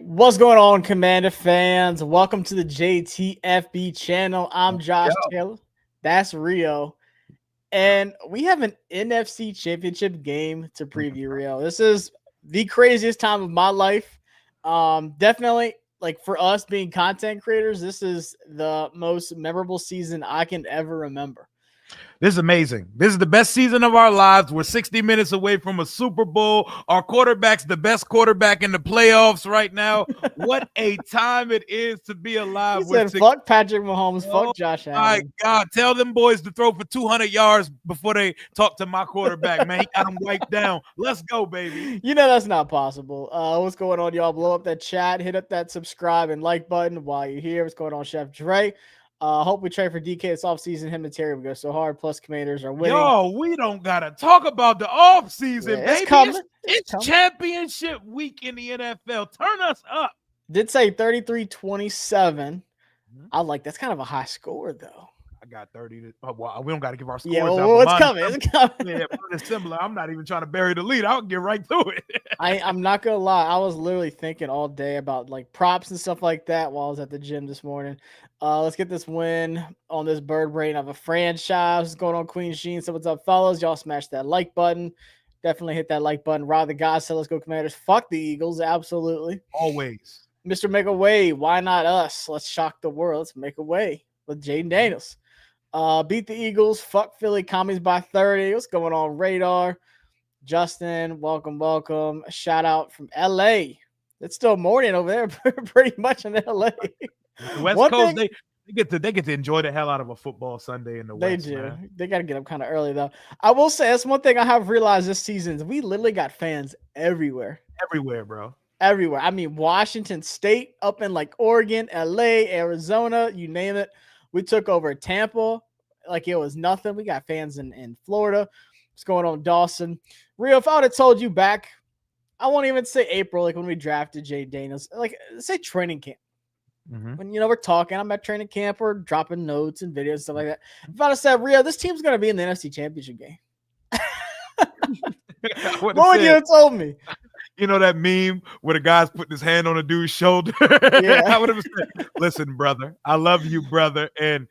What's going on, Commander fans? Welcome to the JTFB channel. I'm Josh Yeah. Taylor. That's Rio. And we have an NFC championship game to preview, Rio. This is the craziest time of my life. Definitely, like for us being content creators, this is the most memorable season I can ever remember. This is amazing. This is the best season of our lives. We're 60 minutes away from a Super Bowl. Our quarterback's the best quarterback in the playoffs right now. What a time it is to be He alive. said, fuck Patrick Mahomes, Oh fuck Josh my Allen. God. Tell them boys to throw for 200 yards before they talk to my quarterback, man. He got him wiped down. Let's go, baby. You know that's not possible. What's going on, y'all? Blow up that chat, hit up that subscribe and like button while you're here. What's going on, Chef Dre? Hope we trade for DK this offseason. Him and Terry would go so hard. Plus, Commanders are winning. Yo, we don't got to talk about the offseason, Yeah, baby. it's coming. It's coming. championship week in the NFL. Turn us up. Did say 33-27. Mhm. I like that's kind of a high score, though. I got 30 to, well, we don't got to give our scores Yeah, out. well, it's coming. It's coming. Yeah, mine is similar. I'm not even trying to bury the lead. I'll get right through it. I'm not gonna lie. I was literally thinking all day about like props and stuff like that while I was at the gym this morning. Let's get this win on this bird brain of a franchise. What's going on, Queen Sheen? So what's up, fellas? Y'all smash that like button. Definitely hit that like button. Rod the guy said, "Let's go, Commanders." Fuck the Eagles. Absolutely. Always. Mr. Make a Way. Why not us? Let's shock the world. Let's make a way with Jayden Daniels. Beat the Eagles. Fuck Philly. Commies by 30. What's going on, Radar? Justin, welcome. A shout out from LA. It's still morning over there, pretty much in LA. West One Coast, thing- they get to enjoy the hell out of a football Sunday in the They West. do. Man. They got to get up kind of early, though. I will say that's one thing I have realized this season is we literally got fans everywhere. Everywhere, bro. Everywhere. I mean, Washington State, up in like Oregon, LA, Arizona, you name it. We took over Tampa like it was nothing. We got fans in Florida. What's going on, Dawson? Rio, if I would have told you back, I won't even say April, like when we drafted Jayden Daniels, like say training camp. Mm-hmm. When we're talking, I'm at training camp, we're dropping notes and videos and stuff like that. If I'd have said, Rio, this team's gonna be in the NFC Championship game. What would you have told me? You know that meme where the guy's putting his hand on a dude's shoulder? Yeah. I would have said, listen, brother, I love you, brother. And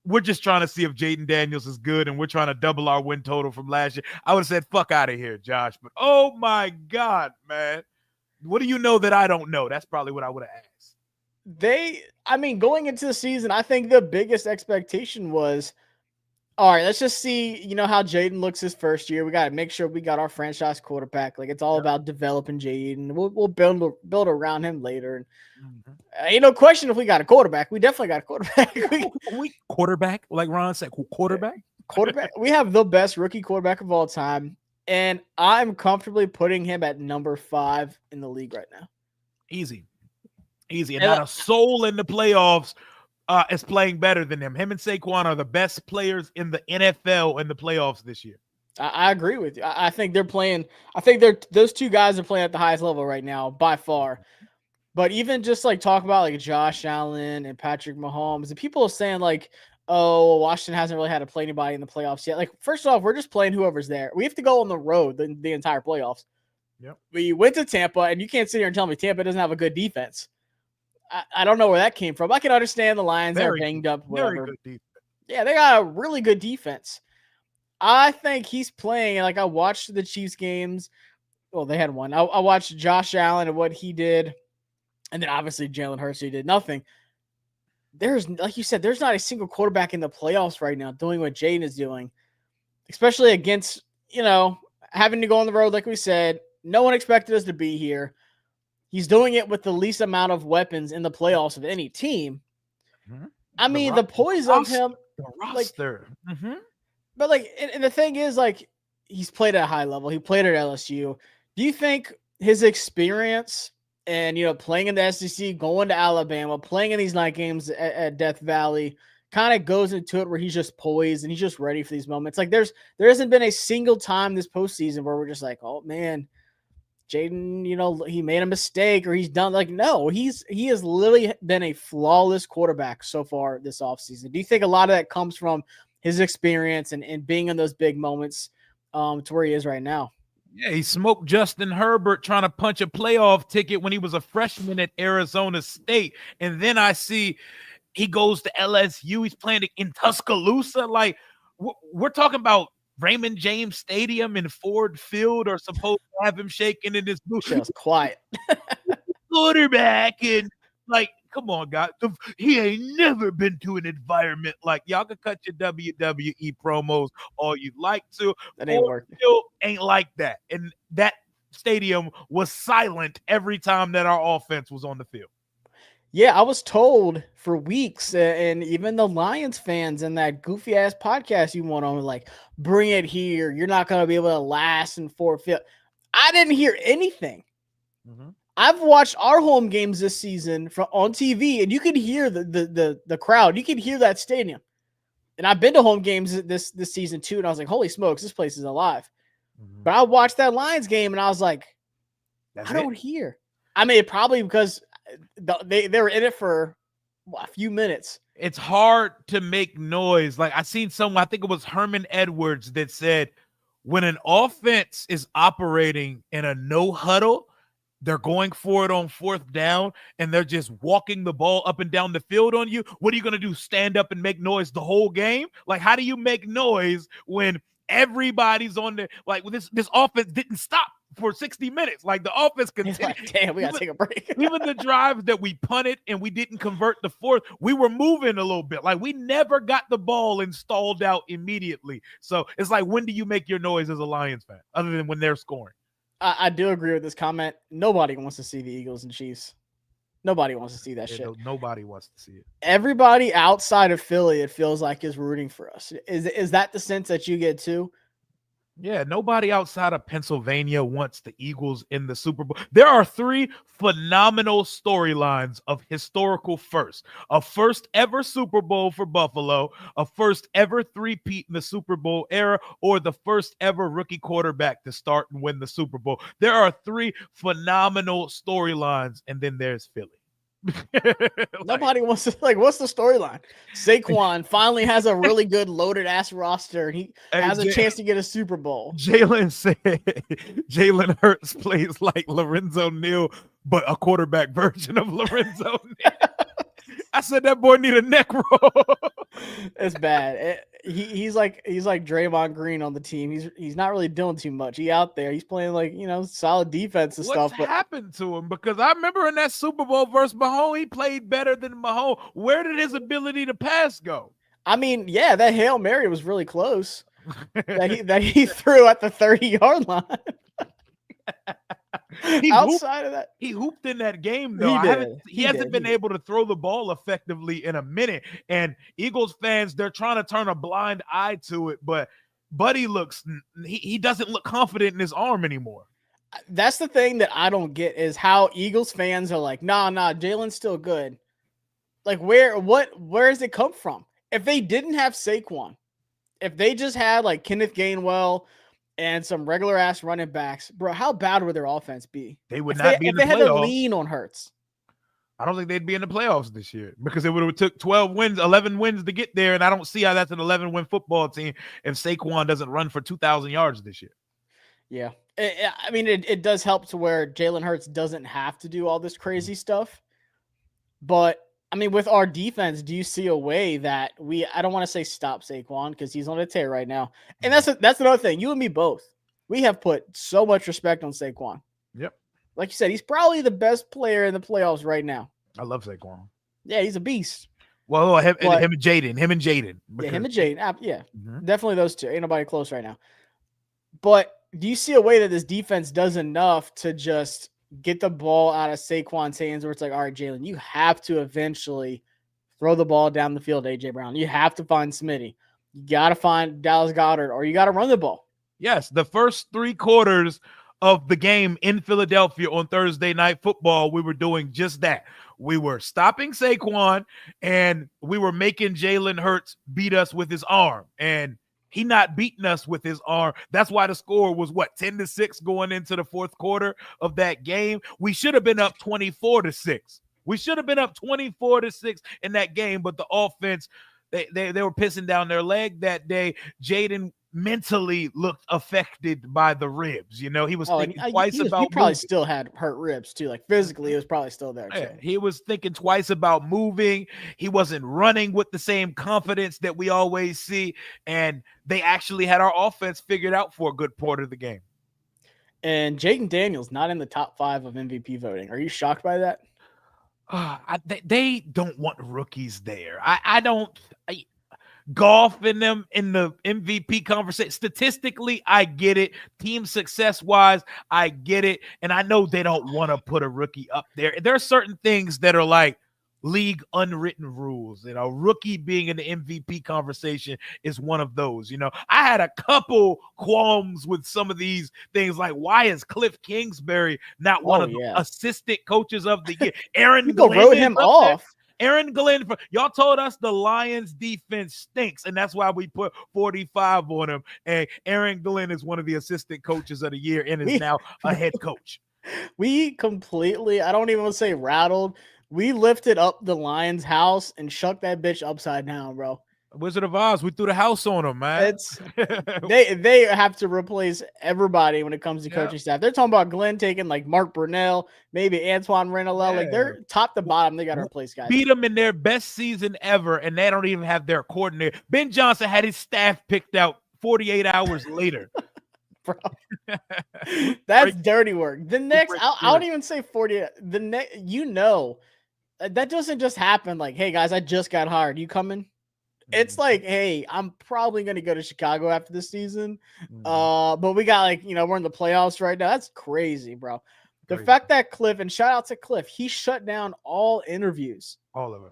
we're just trying to see if Jayden Daniels is good, and we're trying to double our win total from last year. I would have said, fuck out of here, Josh. But oh my God, man. What do you know that I don't know? That's probably what I would have asked. Going into the season, I think the biggest expectation was, all right, let's just see, how Jayden looks his first year. We got to make sure we got our franchise quarterback. Like, it's all about developing Jayden. We'll build around him later. And ain't no question if we got a quarterback. We definitely got a quarterback. Quarterback, like Ron said, quarterback? Quarterback. We have the best rookie quarterback of all time. And I'm comfortably putting him at number 5 in the league right now. Easy. And not a soul in the playoffs is playing better than him. Him and Saquon are the best players in the NFL in the playoffs this year. I agree with you. I think they're playing. Those two guys are playing at the highest level right now by far. But even just like talk about like Josh Allen and Patrick Mahomes, and people are saying like, oh, Washington hasn't really had to play anybody in the playoffs yet. Like, first off, we're just playing whoever's there. We have to go on the road the entire playoffs. Yep. We went to Tampa, and you can't sit here and tell me Tampa doesn't have a good defense. I don't know where that came from. I can understand the Lions are banged up, whatever. Very good defense. Yeah, they got a really good defense. I think he's playing, like I watched the Chiefs games. Well, they had one. I watched Josh Allen and what he did, and then obviously Jalen Hurts, he did nothing. There's, like you said, there's not a single quarterback in the playoffs right now doing what Jayden is doing, especially against, having to go on the road, like we said. No one expected us to be here. He's doing it with the least amount of weapons in the playoffs of any team. Mm-hmm. I mean, the poise of him. The roster. Like, but like, and the thing is, like, he's played at a high level. He played at LSU. Do you think his experience and, playing in the SEC, going to Alabama, playing in these night games at Death Valley kind of goes into it where he's just poised and he's just ready for these moments? Like, there hasn't been a single time this postseason where we're just like, oh man, Jayden, he made a mistake or he's done. Like, no, he has literally been a flawless quarterback so far this offseason. Do you think a lot of that comes from his experience and being in those big moments to where he is right now? Yeah, he smoked Justin Herbert trying to punch a playoff ticket when he was a freshman at Arizona State. And then I see he goes to LSU. He's playing in Tuscaloosa. Like, we're talking about Raymond James Stadium and Ford Field are supposed to have him shaking in his boots. Shit was quiet. Quarterback and like, come on, guys. He ain't never been to an environment like y'all can cut your WWE promos all you'd like to. That ain't Ford working. Field ain't like that. And that stadium was silent every time that our offense was on the field. Yeah, I was told for weeks, and even the Lions fans in that goofy ass podcast you went on, were like, bring it here. You're not going to be able to last in Ford Field. I didn't hear anything. I've watched our home games this season on TV, and you could hear the crowd. You could hear that stadium. And I've been to home games this season too, and I was like, holy smokes, this place is alive. But I watched that Lions game, and I was like, I don't hear. I mean, probably because they were in it for a few minutes. It's hard to make noise. Like I seen someone, I think it was Herman Edwards, that said when an offense is operating in a no huddle, they're going for it on fourth down and they're just walking the ball up and down the field on you. What are you going to do? Stand up and make noise the whole game? Like, how do you make noise when everybody's on there? Like, this offense didn't stop for 60 minutes. Like, the offense continued. Like, damn, we got to take a break. Even the drives that we punted and we didn't convert the fourth, we were moving a little bit. Like, we never got the ball installed out immediately. So it's like, when do you make your noise as a Lions fan other than when they're scoring? I do agree with this comment. Nobody wants to see the Eagles and Chiefs. Nobody wants to see that shit. Nobody wants to see it. Everybody outside of Philly, it feels like, is rooting for us. Is that the sense that you get too? Yeah, nobody outside of Pennsylvania wants the Eagles in the Super Bowl. There are 3 phenomenal storylines of historical firsts. A first ever Super Bowl for Buffalo, a first ever three-peat in the Super Bowl era, or the first ever rookie quarterback to start and win the Super Bowl. There are 3 phenomenal storylines, and then there's Philly. Nobody wants to, like, what's the storyline? Saquon finally has a really good loaded ass roster and he has a chance to get a Super Bowl. Jalen said Jalen Hurts plays like Lorenzo Neal, but a quarterback version of Lorenzo Neal. I said that boy need a neck roll. It's bad. He's like Draymond Green on the team. He's not really doing too much. He out there. He's playing like, solid defense and stuff. What's happened to him? Because I remember in that Super Bowl versus Mahomes, he played better than Mahomes. Where did his ability to pass go? I mean, yeah, that Hail Mary was really close. that he threw at the 30-yard line. Outside of that, he hooped in that game though. He hasn't been able to throw the ball effectively in a minute. And Eagles fans, they're trying to turn a blind eye to it, but Buddy he doesn't look confident in his arm anymore. That's the thing that I don't get is how Eagles fans are like, nah, Jalen's still good. Like, where does it come from? If they didn't have Saquon, if they just had like Kenneth Gainwell and some regular ass running backs, bro, how bad would their offense be? They would not be in the playoffs. If they had to lean on Hurts. I don't think they'd be in the playoffs this year because it would have took 11 wins to get there, and I don't see how that's an 11-win football team if Saquon doesn't run for 2,000 yards this year. Yeah. I mean, it does help to where Jalen Hurts doesn't have to do all this crazy stuff. But, I mean, with our defense, do you see a way that I don't want to say stop Saquon because he's on a tear right now. And that's another thing. You and me both. We have put so much respect on Saquon. Yep. Like you said, he's probably the best player in the playoffs right now. I love Saquon. Yeah, he's a beast. Well, him and Jayden. Yeah, him and Jayden. Yeah, definitely those two. Ain't nobody close right now. But do you see a way that this defense does enough to just get the ball out of Saquon's hands where it's like, all right, Jalen, you have to eventually throw the ball down the field to A.J. Brown. You have to find Smitty. You got to find Dallas Goedert, or you got to run the ball. Yes, the first 3 quarters of the game in Philadelphia on Thursday Night Football, we were doing just that. We were stopping Saquon, and we were making Jalen Hurts beat us with his arm. And he not beating us with his arm. That's why the score was 10-6 going into the fourth quarter of that game. We should have been up 24-6. We should have been up 24-6 in that game, but the offense, they were pissing down their leg that day. Jayden mentally looked affected by the ribs. You know, he was Oh, and thinking twice he about probably moving. still had hurt ribs too. Like physically, it was probably still there Yeah, too. he was thinking twice about moving. He wasn't running with the same confidence that we always see. And they actually had our offense figured out for a good part of the game. And Jayden Daniels not in the top 5 of MVP voting. Are you shocked by that? They don't want rookies there. I don't. Golf in them in the MVP conversation. Statistically, I get it. Team success wise, I get it. And I know they don't want to put a rookie up there. There are certain things that are like league unwritten rules. You know, rookie being in the MVP conversation is one of those. You know, I had a couple qualms with some of these things, like why is Cliff Kingsbury not one Oh of the yeah, assistant coaches of the year? Aaron people Glenn wrote is him up there. off. Aaron Glenn, y'all told us the Lions defense stinks, and that's why we put 45 on him. And Aaron Glenn is one of the assistant coaches of the year and is We now a head coach. we completely, I don't even want to say rattled. We lifted up the Lions house and shook that bitch upside down, bro. Wizard of Oz, we threw the house on him, man. It's they have to replace everybody when it comes to coaching staff. They're talking about Glenn taking like Mark Brunell, maybe Antoine Renella. Like they're top to bottom. They got to replace guys. Beat them in their best season ever, and they don't even have their coordinator. Ben Johnson had his staff picked out 48 hours later. Bro, that's dirty work. The next, I don't even say 40. The next, that doesn't just happen. Like, hey guys, I just got hired. You coming? It's like, hey, I'm probably going to go to Chicago after this season. But we got we're in the playoffs right now. That's crazy, bro. The fact that Cliff, and shout out to Cliff, he shut down all interviews. All of it.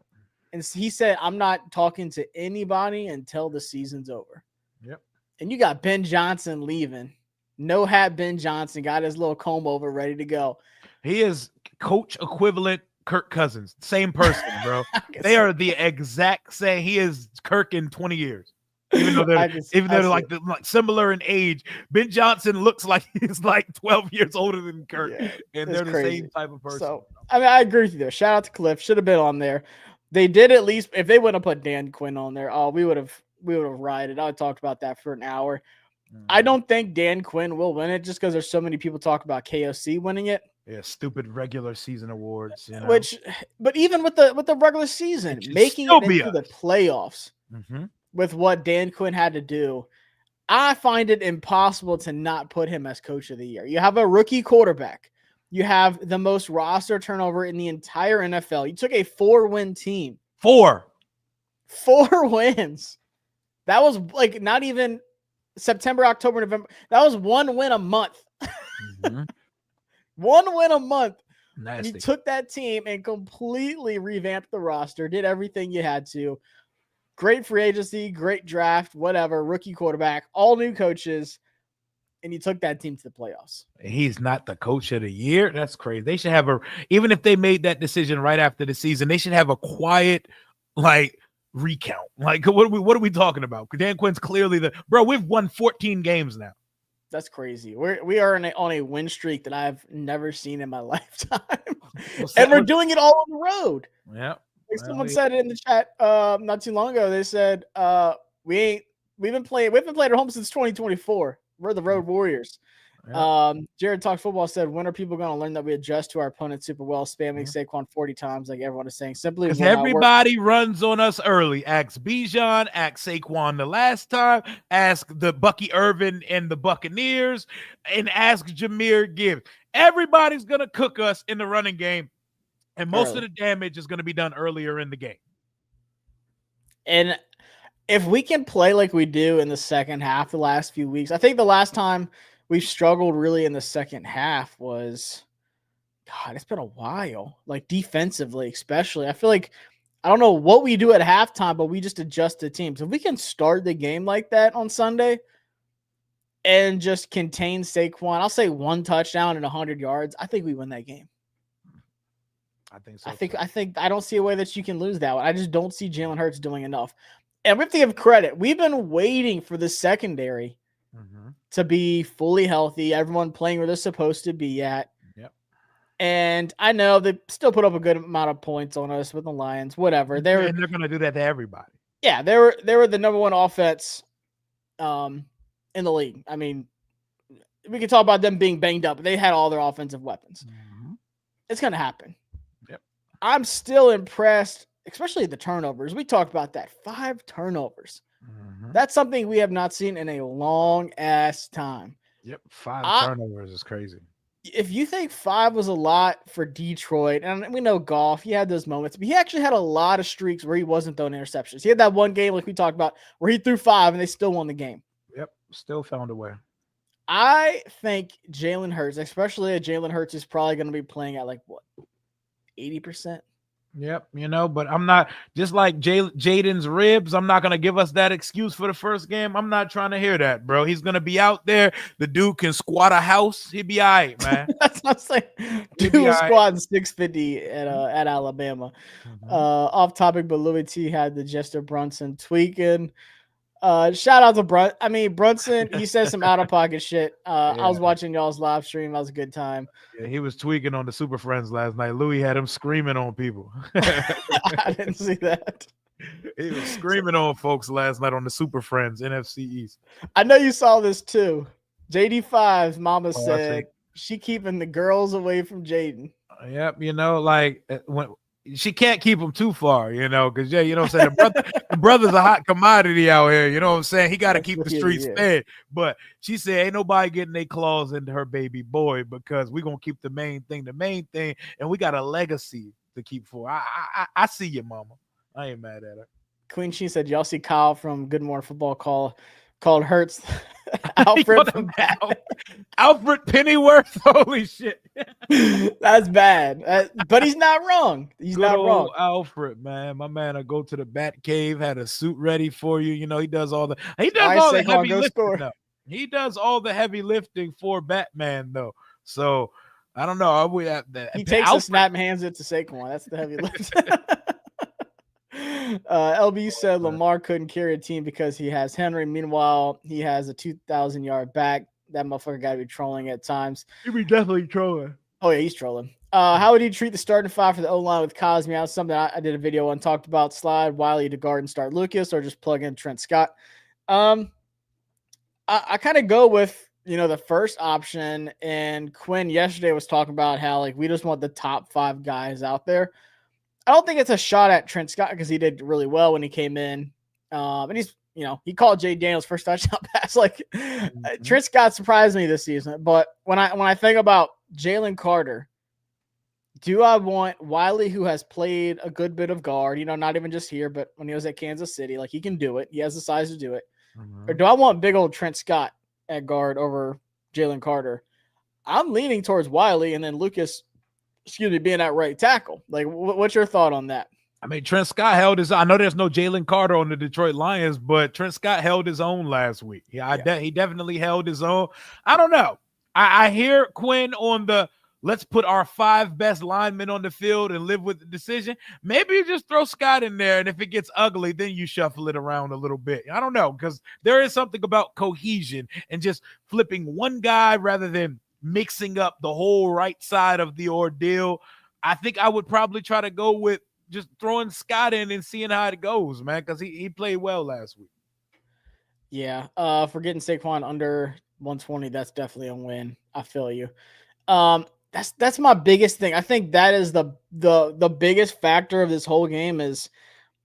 And he said, I'm not talking to anybody until the season's over. Yep. And you got Ben Johnson leaving. No hat Ben Johnson got his little comb over ready to go. He is coach equivalent Kirk Cousins. Same person, bro. They are the exact same. He is Kirk in 20 years. Even though they're like similar in age. Ben Johnson looks like he's like 12 years older than Kirk. Yeah, and they're the same type of person. So, I mean, I agree with you there. Shout out to Cliff. Should have been on there. They did at least, if they wouldn't have put Dan Quinn on there, we would have rioted. I talked about that for an hour. I don't think Dan Quinn will win it just because there's so many people talk about KOC winning it. Yeah, stupid regular season awards. You know? But even with the regular season, making it into the playoffs with what Dan Quinn had to do, I find it impossible to not put him as coach of the year. You have a rookie quarterback. You have the most roster turnover in the entire NFL. You took a 4-win team. 4 wins. That was like not even September, October, November. That was 1 win a month. 1 win a month. And you took that team and completely revamped the roster, did everything you had to. Great free agency, great draft, whatever, rookie quarterback, all new coaches, and you took that team to the playoffs. He's not the coach of the year. That's crazy. They should have even if they made that decision right after the season, they should have a quiet, recount. Like, what are we talking about? Dan Quinn's clearly we've won 14 games now. That's crazy. We are on a win streak that I've never seen in my lifetime. And we're doing it all on the road. Yeah. Someone said it in the chat not too long ago. They said we've been playing at home since 2024. We're the Road Warriors. Yeah. Jared Talk Football said, when are people going to learn that we adjust to our opponent super well, spamming Saquon 40 times like everyone is saying? Simply because everybody runs on us early. Ask Bijan, ask Saquon the last time, ask the Bucky Irvin and the Buccaneers, and ask Jahmyr Gibbs. Everybody's going to cook us in the running game, and most of the damage is going to be done earlier in the game. And if we can play like we do in the second half the last few weeks, I think the last time we've struggled really in the second half was, God, it's been a while. Like defensively, especially. I feel like I don't know what we do at halftime, but we just adjust the teams. If we can start the game like that on Sunday and just contain Saquon, I'll say 1 touchdown and 100 yards. I think we win that game. I think so. I think I don't see a way that you can lose that one. I just don't see Jalen Hurts doing enough. And we have to give credit. We've been waiting for the secondary to be fully healthy, everyone playing where they're supposed to be at. Yep. And I know they still put up a good amount of points on us with the Lions, whatever. They're going to do that to everybody. Yeah, they were the number 1 offense in the league. I mean, we can talk about them being banged up, but they had all their offensive weapons. Mm-hmm. It's going to happen. Yep. I'm still impressed, especially the turnovers. We talked about that. 5 turnovers. Mm-hmm. That's something we have not seen in a long ass time. Yep. 5 turnovers is crazy. If you think 5 was a lot for Detroit, and we know Goff, he had those moments, but he actually had a lot of streaks where he wasn't throwing interceptions. He had that one game, like we talked about, where he threw 5 and they still won the game. Yep. Still found a way. I think Jalen Hurts, especially Jalen Hurts, is probably going to be playing at like what, 80%? Yep, but I'm not just like Jayden's ribs. I'm not gonna give us that excuse for the first game. I'm not trying to hear that, bro. He's gonna be out there. The dude can squat a house. He'll be all right, man. That's what I'm saying. Dude was squatting 650 at Alabama. Mm-hmm. Off topic, but Louis T had the Jester Brunson tweaking. Shout out to Brunson. He said some out of pocket shit. Yeah. I was watching y'all's live stream. That was a good time. Yeah, he was tweaking on the Super Friends last night. Louis had him screaming on people. I didn't see that. He was screaming on folks last night on the Super Friends NFC East. I know you saw this too. JD5's mama said she keeping the girls away from Jayden. Yep, like when she can't keep him too far, because what I'm saying, the brother's a hot commodity out here, you know what I'm saying? He got to keep the streets fed. But she said ain't nobody getting their claws into her baby boy because we're gonna keep the main thing, and we got a legacy to keep for. I see you, mama. I ain't mad at her. Queen Sheen said, y'all see Kyle from Good Morning Football called Hurts Alfred from Alfred Pennyworth. Holy shit. That's bad. But he's not wrong. He's Good not old wrong. Alfred, man. My man will go to the Bat Cave, had a suit ready for you. He does all the heavy lifting. He does all the heavy lifting for Batman, though. So I don't know. He takes a snap and hands it to Saquon. That's the heavy lift. LB said Lamar couldn't carry a team because he has Henry. Meanwhile, he has a 2,000-yard back. That motherfucker got to be trolling at times. He'd be definitely trolling. Oh, yeah, he's trolling. How would he treat the starting 5 for the O-line with Cosme out? Something I did a video on, talked about. Slide Wiley to guard and start Lucas, or just plug in Trent Scott. I kind of go with, the first option. And Quinn yesterday was talking about how, like, we just want the top 5 guys out there. I don't think it's a shot at Trent Scott because he did really well when he came in. And he's, he called Jayden Daniels first touchdown pass. Like, Trent Scott surprised me this season. But when I think about Jalen Carter, do I want Wiley, who has played a good bit of guard, not even just here, but when he was at Kansas City, like, he can do it. He has the size to do it. Or do I want big old Trent Scott at guard over Jalen Carter? I'm leaning towards Wiley and then Lucas, being at right tackle. Like, what's your thought on that? I mean, Trent Scott held his. I know there's no Jalen Carter on the Detroit Lions, but Trent Scott held his own last week. He definitely held his own. I don't know. I hear Quinn on the let's put our 5 best linemen on the field and live with the decision. Maybe you just throw Scott in there, and if it gets ugly, then you shuffle it around a little bit. I don't know, because there is something about cohesion and just flipping one guy rather than mixing up the whole right side of the ordeal. I think I would probably try to go with just throwing Scott in and seeing how it goes, man, because he played well last week. Yeah, for getting Saquon under 120, that's definitely a win. I feel you. That's my biggest thing. I think that is the biggest factor of this whole game is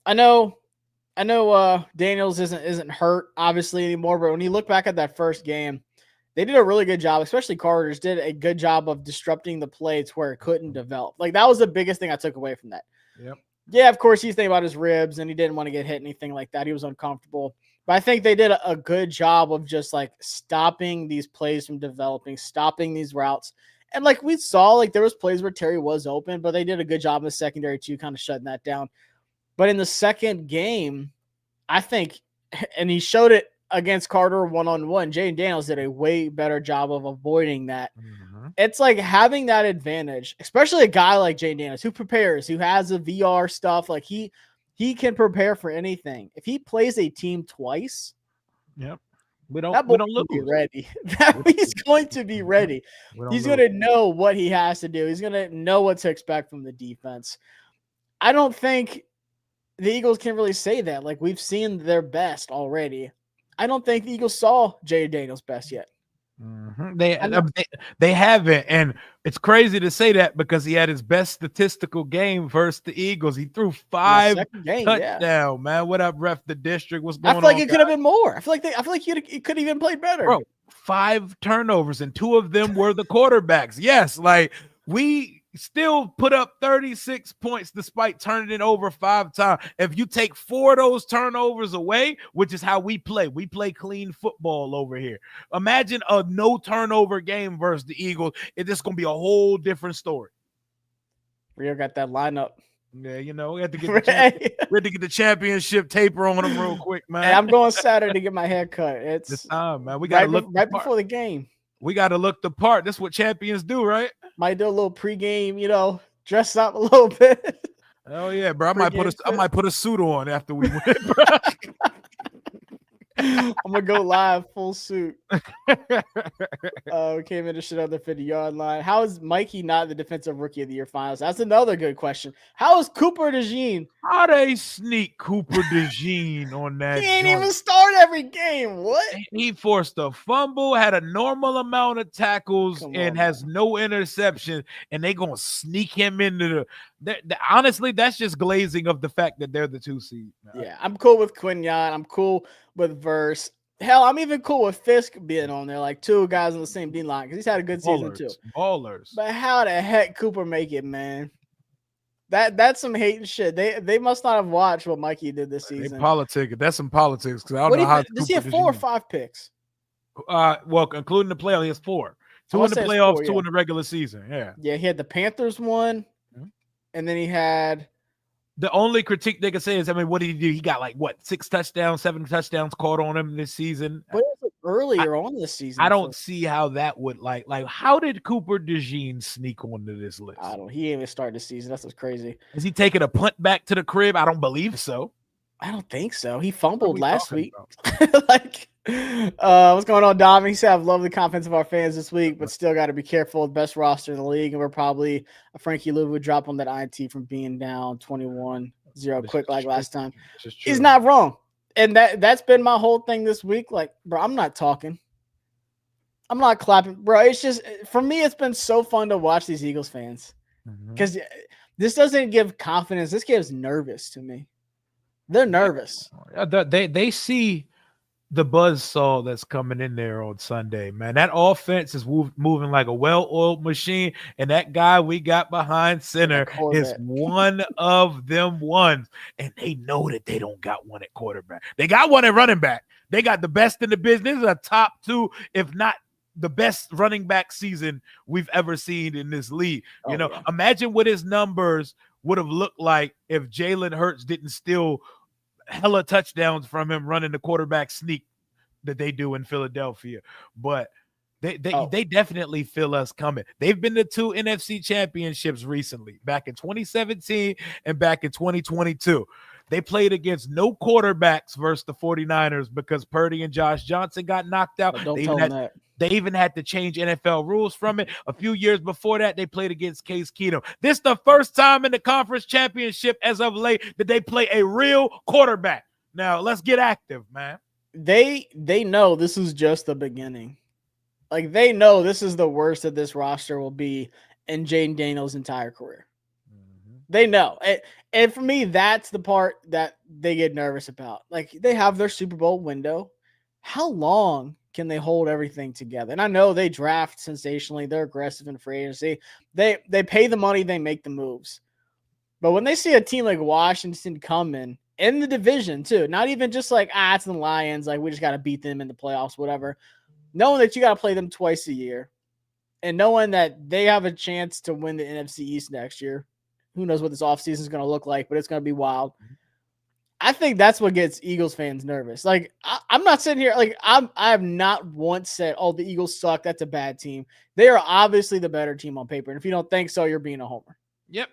I know Daniels isn't hurt obviously anymore, but when you look back at that first game, they did a really good job, especially Carter's did a good job of disrupting the plays where it couldn't develop. Like, that was the biggest thing I took away from that. Yep. Yeah, of course, he's thinking about his ribs and he didn't want to get hit, anything like that. He was uncomfortable. But I think they did a good job of just, like, stopping these plays from developing, stopping these routes. And, like, we saw, like, there was plays where Terry was open, but they did a good job in the secondary, too, kind of shutting that down. But in the second game, I think, and he showed it against Carter one-on-one, Jayden Daniels did a way better job of avoiding that. Mm-hmm. It's like having that advantage, especially a guy like Jayden Daniels who prepares, who has the VR stuff. Like, he can prepare for anything. If he plays a team twice, yep, we don't lose. Be ready. He's going to be ready. He's going to know what he has to do. He's going to know what to expect from the defense. I don't think the Eagles can really say that. Like, we've seen their best already. I don't think the Eagles saw Jayden Daniels' best yet. Mhm. I know They haven't, and it's crazy to say that because he had his best statistical game versus the Eagles. He threw in that 5 second game, yeah. touchdown, man. What up, ref the district? What's I going feel like on, it guys? could have been more. I feel like he could have even played better. Bro, 5 turnovers, and 2 of them were the quarterbacks. Yes, like we still put up 36 points despite turning it over 5 times. If you take 4 of those turnovers away, which is how we play clean football over here. Imagine a no turnover game versus the Eagles. It's just gonna be a whole different story. Rio got that lineup. Yeah, we had to get Hey, we had to get the championship taper on them real quick, man. I'm going Saturday to get my hair cut. It's It's time, man. We gotta look the right part. before the game. We gotta look the part. That's what champions do, right? Might do a little pregame, dress up a little bit. Oh yeah, bro. Pregame I fit. might put a suit on after we win, bro. I'm gonna go live full suit. Came in to shit on the 50-yard line. How is Mikey not the defensive rookie of the year finals? That's another good question. How is Cooper DeJean? How they sneak Cooper DeJean on He that ain't joint? even start every game. What? He forced a fumble, had a normal amount of tackles, Come and on, has man. no interception. And they gonna sneak him into honestly, that's just glazing of the fact that they're the 2 seed. Yeah, I'm cool with Quinyon. I'm cool with Verse. Hell, I'm even cool with Fisk being on there, like 2 guys on the same D line because he's had a good season too. Ballers. But how the heck Cooper make it, man? That's some hating shit. They must not have watched what Mikey did this season. Politics. That's some politics because I don't know how. Does he have 4 or 5 picks? Well, including the playoff, he has 4. 2 in the playoffs, 2 in the regular season. Yeah. Yeah, he had the Panthers one, and then he had. The only critique they can say is, what did he do? He got 6 touchdowns, 7 touchdowns caught on him this season. But it was earlier on this season. I don't see how that would how did Cooper DeJean sneak onto this list? I don't. He didn't even start the season. That's what's crazy. Is he taking a punt back to the crib? I don't believe so. I don't think so. He fumbled last week. What's going on, Dom? He said, I've loved the confidence of our fans this week, but still got to be careful. Best roster in the league, and we're probably a Frankie Luvu drop on that INT from being down 21-0 quick like last time. He's not wrong. And that's been my whole thing this week. Like, bro, I'm not talking. I'm not clapping. Bro, it's just, for me, it's been so fun to watch these Eagles fans. Because this doesn't give confidence. This gives nervous to me. They're nervous. They see the buzzsaw that's coming in there on Sunday, man. That offense is moving like a well-oiled machine, and that guy we got behind center is one of them ones. And they know that they don't got one at quarterback. They got one at running back. They got the best in the business, a top 2, if not the best running back season we've ever seen in this league. Imagine what his numbers would have looked like if Jalen Hurts didn't steal hella touchdowns from him running the quarterback sneak that they do in Philadelphia. But they definitely feel us coming. They've been to 2 NFC championships recently, back in 2017 and back in 2022. They played against no quarterbacks versus the 49ers because Purdy and Josh Johnson got knocked out. They even had to change NFL rules from it. A few years before that, they played against Case Keenum. This is the first time in the conference championship as of late that they play a real quarterback. Now, let's get active, man. They know this is just the beginning. Like, they know this is the worst that this roster will be in Jayden Daniels' entire career. They know. And for me, that's the part that they get nervous about. Like, they have their Super Bowl window. How long can they hold everything together? And I know they draft sensationally. They're aggressive in free agency. They pay the money. They make the moves. But when they see a team like Washington coming in the division too, not even just like, it's the Lions, like we just got to beat them in the playoffs, whatever. Knowing that you got to play them twice a year and knowing that they have a chance to win the NFC East next year. Who knows what this offseason is going to look like, but it's going to be wild. I think that's what gets Eagles fans nervous. Like, I'm not sitting here, like, I have not once said, the Eagles suck. That's a bad team. They are obviously the better team on paper. And if you don't think so, you're being a homer. Yep.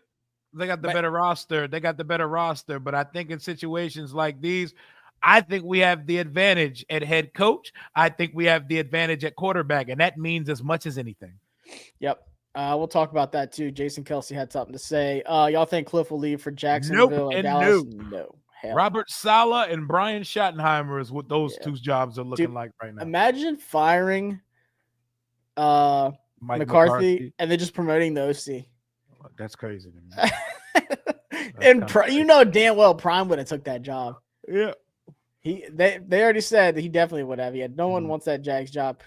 They got the better roster. But I think in situations like these, I think we have the advantage at head coach. I think we have the advantage at quarterback. And that means as much as anything. Yep. We'll talk about that too. Jason Kelsey had something to say. Y'all think Cliff will leave for Jacksonville or Dallas? No. Hell no. Robert Saleh and Brian Schottenheimer is what those Yeah. two jobs are looking Dude, like right now. imagine firing uh Mike McCarthy McCarthy. and then just promoting the OC. That's crazy to me. That's And kind of you crazy. know damn well Prime would have took that job. Yeah. They already said that he definitely would have. Yeah, no one wants that Jags job.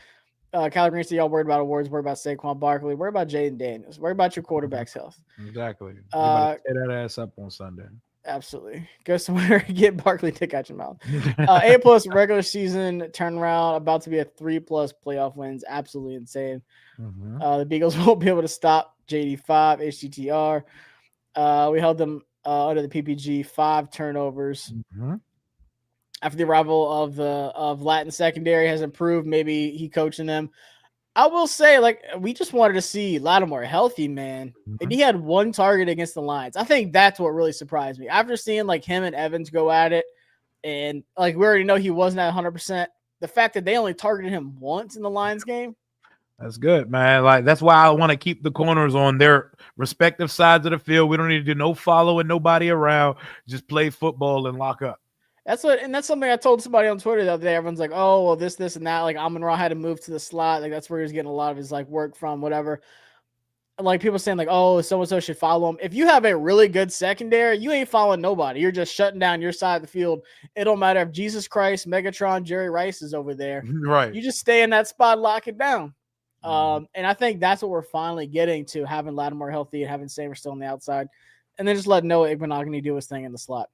Kyler Green said, y'all worried about awards, worried about Saquon Barkley, worried about Jayden Daniels, worried about your quarterback's health. Exactly. You better tear that ass up on Sunday. Absolutely. Go somewhere and get Barkley dick out your mouth. A plus regular season turnaround, about to be a 3+ playoff wins. Absolutely insane. The Beagles won't be able to stop JD5, HTTR. We held them under the PPG, 5 turnovers. After the arrival of Latin secondary has improved, maybe he coaching them. I will say, like, we just wanted to see Lattimore healthy, man. And he had 1 target against the Lions. I think that's what really surprised me. After seeing, like, him and Evans go at it, and, like, we already know he wasn't at 100%, the fact that they only targeted him once in the Lions game. That's good, man. Like, that's why I want to keep the corners on their respective sides of the field. We don't need to do no following nobody around. Just play football and lock up. That's something I told somebody on Twitter the other day. Everyone's like, oh, well, this, and that. Like, Amon-Ra had to move to the slot. Like, that's where he was getting a lot of his, like, work from, whatever. Like, people saying, like, oh, so-and-so should follow him. If you have a really good secondary, you ain't following nobody. You're just shutting down your side of the field. It don't matter if Jesus Christ, Megatron, Jerry Rice is over there. Right. You just stay in that spot, lock it down. And I think that's what we're finally getting to, having Lattimore healthy and having Samer still on the outside. And then just letting Noah Igbenogany do his thing in the slot.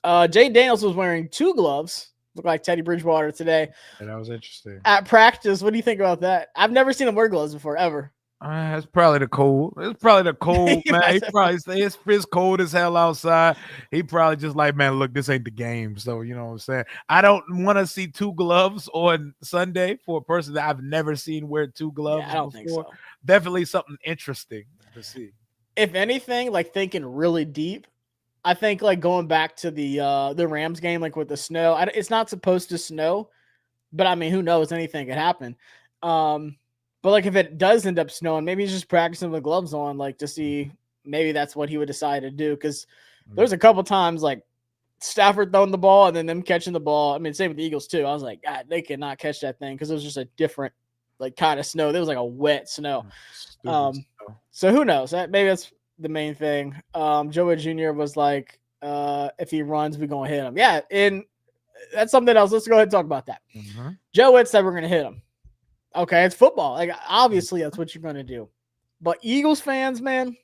Jayden Daniels was wearing 2 gloves, looked like Teddy Bridgewater today. Yeah, that was interesting. At practice, what do you think about that? I've never seen him wear gloves before, ever. It's probably the cold. It's probably the cold, man. He probably it's cold as hell outside. He probably just like, man, look, this ain't the game. So, you know what I'm saying? I don't want to see 2 gloves on Sunday for a person that I've never seen wear 2 gloves I don't before. think so. Definitely something interesting to see. If anything, like thinking really deep, I think like going back to the Rams game, like with the snow, it's not supposed to snow, but I mean, who knows? Anything could happen. But like if it does end up snowing, maybe he's just practicing with gloves on, like to see maybe that's what he would decide to do. Because there's a couple times like Stafford throwing the ball and then them catching the ball. I mean, same with the Eagles too. I was like, God, they cannot catch that thing because it was just a different like kind of snow. There was like a wet snow. So who knows? Maybe that's the main thing. Joey Jr. was like, if he runs, we're gonna hit him. Yeah, and that's something else. Let's go ahead and talk about that. Joe Witt said we're gonna hit him. Okay, it's football. Like obviously that's what you're gonna do. But Eagles fans, man,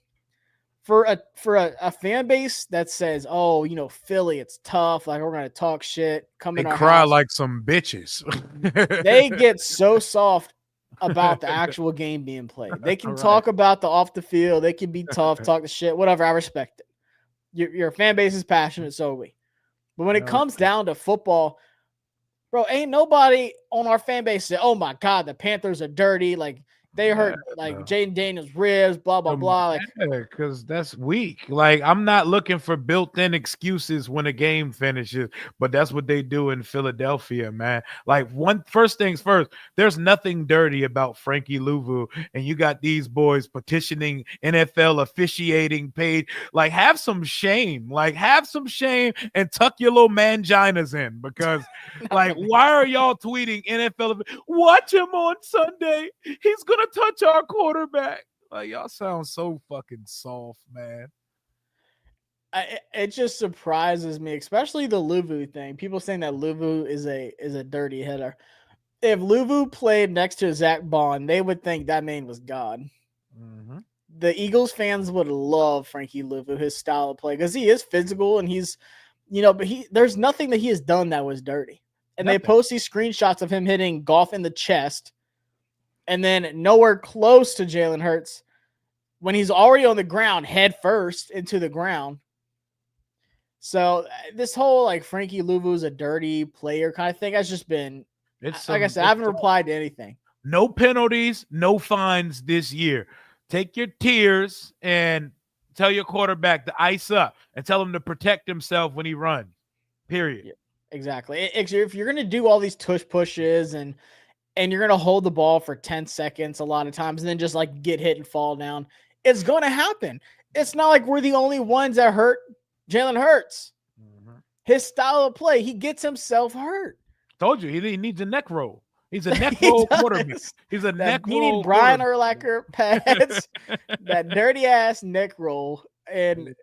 for a fan base that says, oh, you know, Philly, it's tough. Like we're gonna talk shit. Come in our cry house. like some bitches. They get so soft about the actual game being played. They can talk about the off the field. They can be tough, talk the shit, whatever. I respect it. Your fan base is passionate, so are we. But when it comes down to football, bro, ain't nobody on our fan base say, oh my God, the Panthers are dirty. Like they hurt like Jayden Daniels' ribs, blah, blah, blah. Like, because that's weak. Like, I'm not looking for built-in excuses when a game finishes, but that's what they do in Philadelphia, man. Like, first things first, there's nothing dirty about Frankie Luvu, and you got these boys petitioning NFL officiating page. Like, have some shame. Like, have some shame and tuck your little manginas in because, like, why are y'all tweeting NFL? Watch him on Sunday. He's going to touch our quarterback. Like, y'all sound so fucking soft, man. It just surprises me, especially the Luvu thing. People saying that Luvu is a dirty hitter. If Luvu played next to Zach Bond, they would think that man was God. The Eagles fans would love Frankie Luvu, his style of play, because he is physical and he's, you know, but there's nothing that he has done that was dirty. And they post these screenshots of him hitting Goff in the chest. And then nowhere close to Jalen Hurts when he's already on the ground, head first into the ground. So this whole like Frankie Luvu's a dirty player kind of thing has just been, like I said, I haven't replied to anything. No penalties, no fines this year. Take your tears and tell your quarterback to ice up and tell him to protect himself when he runs. Period. Yeah, exactly. If you're going to do all these tush pushes and you're going to hold the ball for 10 seconds a lot of times and then just like get hit and fall down, it's going to happen. It's not like we're the only ones that hurt Jalen Hurts. his style of play, he gets himself hurt. Told you he needs a neck roll. He's a neck He roll quarterback. does. He's a That neck you need roll Brian quarterback. Urlacher pads, that dirty ass neck roll, and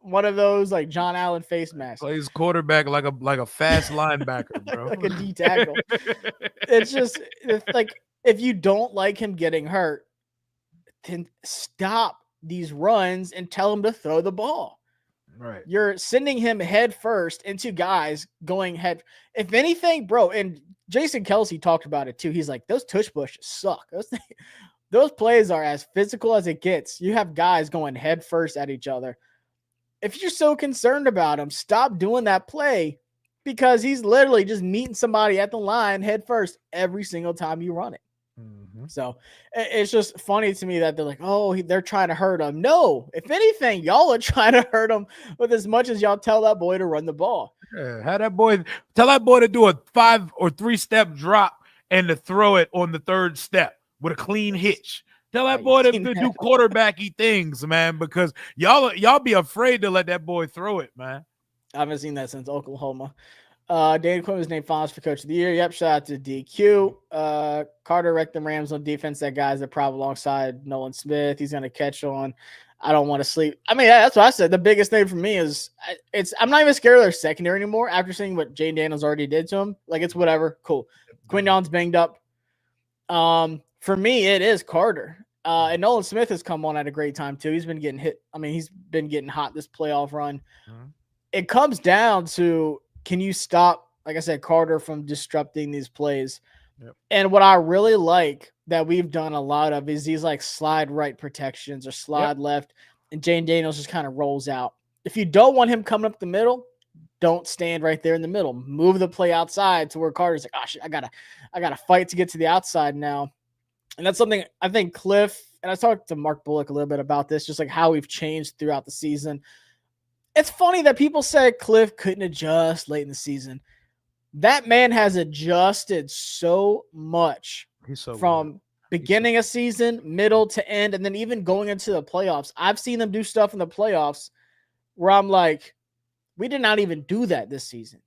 one of those like John Allen face masks. Plays quarterback like a fast linebacker, bro. Like a D tackle. It's just like if you don't like him getting hurt, then stop these runs and tell him to throw the ball. Right. You're sending him head first into guys going head. If anything, bro, and Jason Kelsey talked about it too. He's like, those tush bushes suck. Those plays are as physical as it gets. You have guys going head first at each other. If you're so concerned about him, stop doing that play because he's literally just meeting somebody at the line head first every single time you run it. Mm-hmm. So it's just funny to me that they're like, oh, they're trying to hurt him. No, if anything, y'all are trying to hurt him with as much as y'all tell that boy to run the ball. Yeah, tell that boy to do a 5 or 3 step drop and to throw it on the 3rd step with a clean hitch. Tell that boy to do quarterbacky things, man, because y'all be afraid to let that boy throw it, man. I haven't seen that since Oklahoma. Dan Quinn was named finals for Coach of the Year. Yep, shout out to DQ. Carter wrecked the Rams on defense. That guy's a problem alongside Nolan Smith. He's going to catch on. I don't want to sleep. I mean, that's what I said. The biggest thing for me is I'm not even scared of their secondary anymore after seeing what Jayden Daniels already did to him. Like, it's whatever. Cool. Quindon's banged up. For me, it is Carter. And Nolan Smith has come on at a great time, too. He's been getting hit. I mean, he's been getting hot this playoff run. Mm-hmm. It comes down to, can you stop, like I said, Carter from disrupting these plays? Yep. And what I really like that we've done a lot of is these like slide right protections or slide left, and Jayden Daniels just kind of rolls out. If you don't want him coming up the middle, don't stand right there in the middle. Move the play outside to where Carter's like, oh shit, I gotta fight to get to the outside now. And that's something I think Cliff, and I talked to Mark Bullock a little bit about this, just like how we've changed throughout the season. It's funny that people said Cliff couldn't adjust late in the season. That man has adjusted so much from beginning of season, middle to end, and then even going into the playoffs. I've seen them do stuff in the playoffs where I'm like, we did not even do that this season.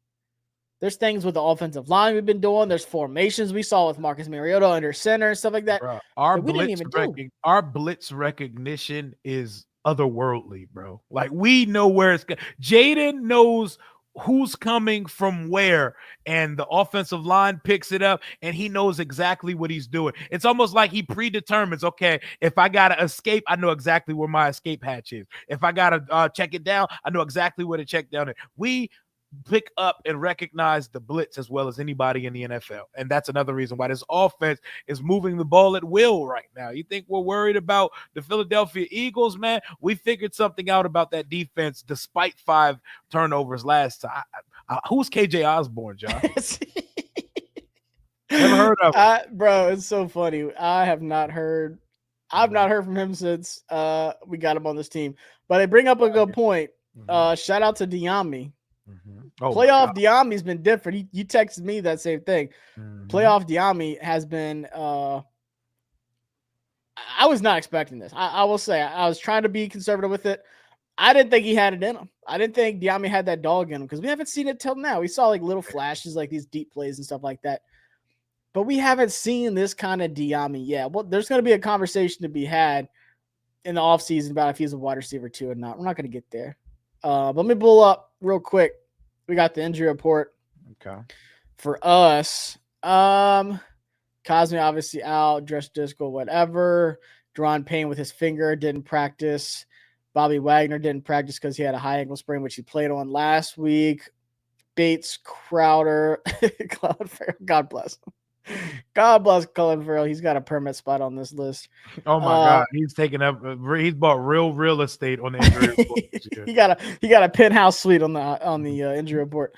There's things with the offensive line we've been doing. There's formations we saw with Marcus Mariota under center and stuff like that. Bro, our blitz recognition is otherworldly, bro. Like, we know where it's going. Jayden knows who's coming from where, and the offensive line picks it up, and he knows exactly what he's doing. It's almost like he predetermines, okay, if I got to escape, I know exactly where my escape hatch is. If I got to check it down, I know exactly where to check down it. We pick up and recognize the blitz as well as anybody in the NFL. And that's another reason why this offense is moving the ball at will right now. You think we're worried about the Philadelphia Eagles, man? We figured something out about that defense despite 5 turnovers last time. Who's KJ Osborne, John? Never heard of him. Bro, it's so funny. I've not heard from him since we got him on this team. But I bring up a good point. Shout out to Diami. Oh, playoff Diami's been different. You texted me that same thing. Playoff Diami has been I was not expecting this. I will say I was trying to be conservative with it. I didn't think he had it in him. I didn't think Diami had that dog in him because we haven't seen it till now. We saw like little flashes, like these deep plays and stuff like that. But we haven't seen this kind of Diami yet. Well, there's going to be a conversation to be had in the offseason about if he's a wide receiver too or not. We're not going to get there. Let me pull up real quick. We got the injury report. Okay. For us, Cosme obviously out, Dres Disco, whatever. Deron Payne with his finger didn't practice. Bobby Wagner didn't practice because he had a high ankle sprain, which he played on last week. Bates, Crowder, Clelin Ferrell, God bless him. God bless Clelin Ferrell. He's got a permanent spot on this list. Oh my God, he's taking up. He's bought real estate on the injury report. he got a penthouse suite on the injury report.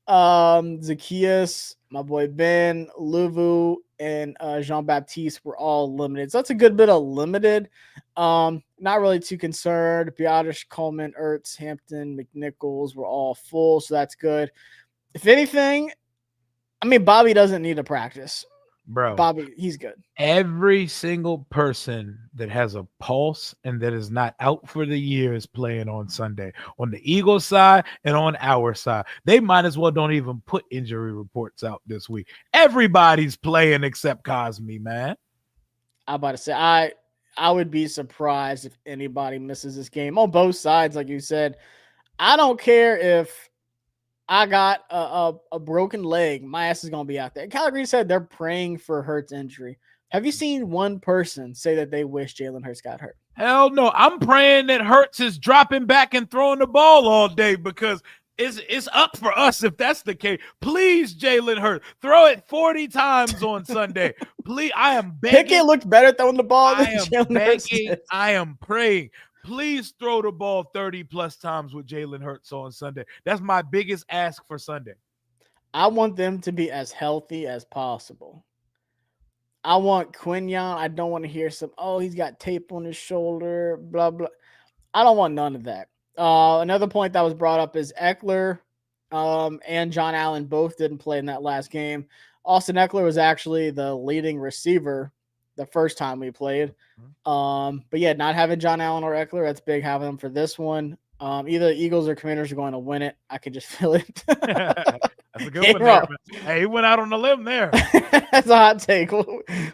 Zacchaeus, my boy Ben, Luvu, and Jean-Baptiste were all limited. So that's a good bit of limited. Not really too concerned. Biotish, Coleman, Ertz, Hampton, McNichols were all full, so that's good. If anything, I mean, Bobby doesn't need to practice. bro. Bobby, he's good. Every single person that has a pulse and that is not out for the year is playing on Sunday on the Eagles side and on our side. They might as well don't even put injury reports out this week. Everybody's playing except Cosme, man. I'm about to say I would be surprised if anybody misses this game on both sides, like you said. I don't care if I got a broken leg. My ass is gonna be out there. Calgary said they're praying for Hurts injury. Have you seen one person say that they wish Jalen Hurts got hurt? Hell no. I'm praying that Hurts is dropping back and throwing the ball all day because it's up for us if that's the case. Please, Jalen Hurts, throw it 40 times on Sunday. Please, I am begging. Pickett looked better throwing the ball than I am Jalen Hurts begging. did. I am praying. Please throw the ball 30 plus times with Jalen Hurts on Sunday. That's my biggest ask for Sunday. I want them to be as healthy as possible. I want Quinyon. I don't want to hear he's got tape on his shoulder, blah, blah. I don't want none of that. Another point that was brought up is Eckler and John Allen both didn't play in that last game. Austin Eckler was actually the leading receiver the first time we played. But yeah, not having John Allen or Eckler, that's big having them for this one. Either the Eagles or Commanders are going to win it. I can just feel it. That's a good one there, man. Hey, he went out on a limb there. That's a hot take.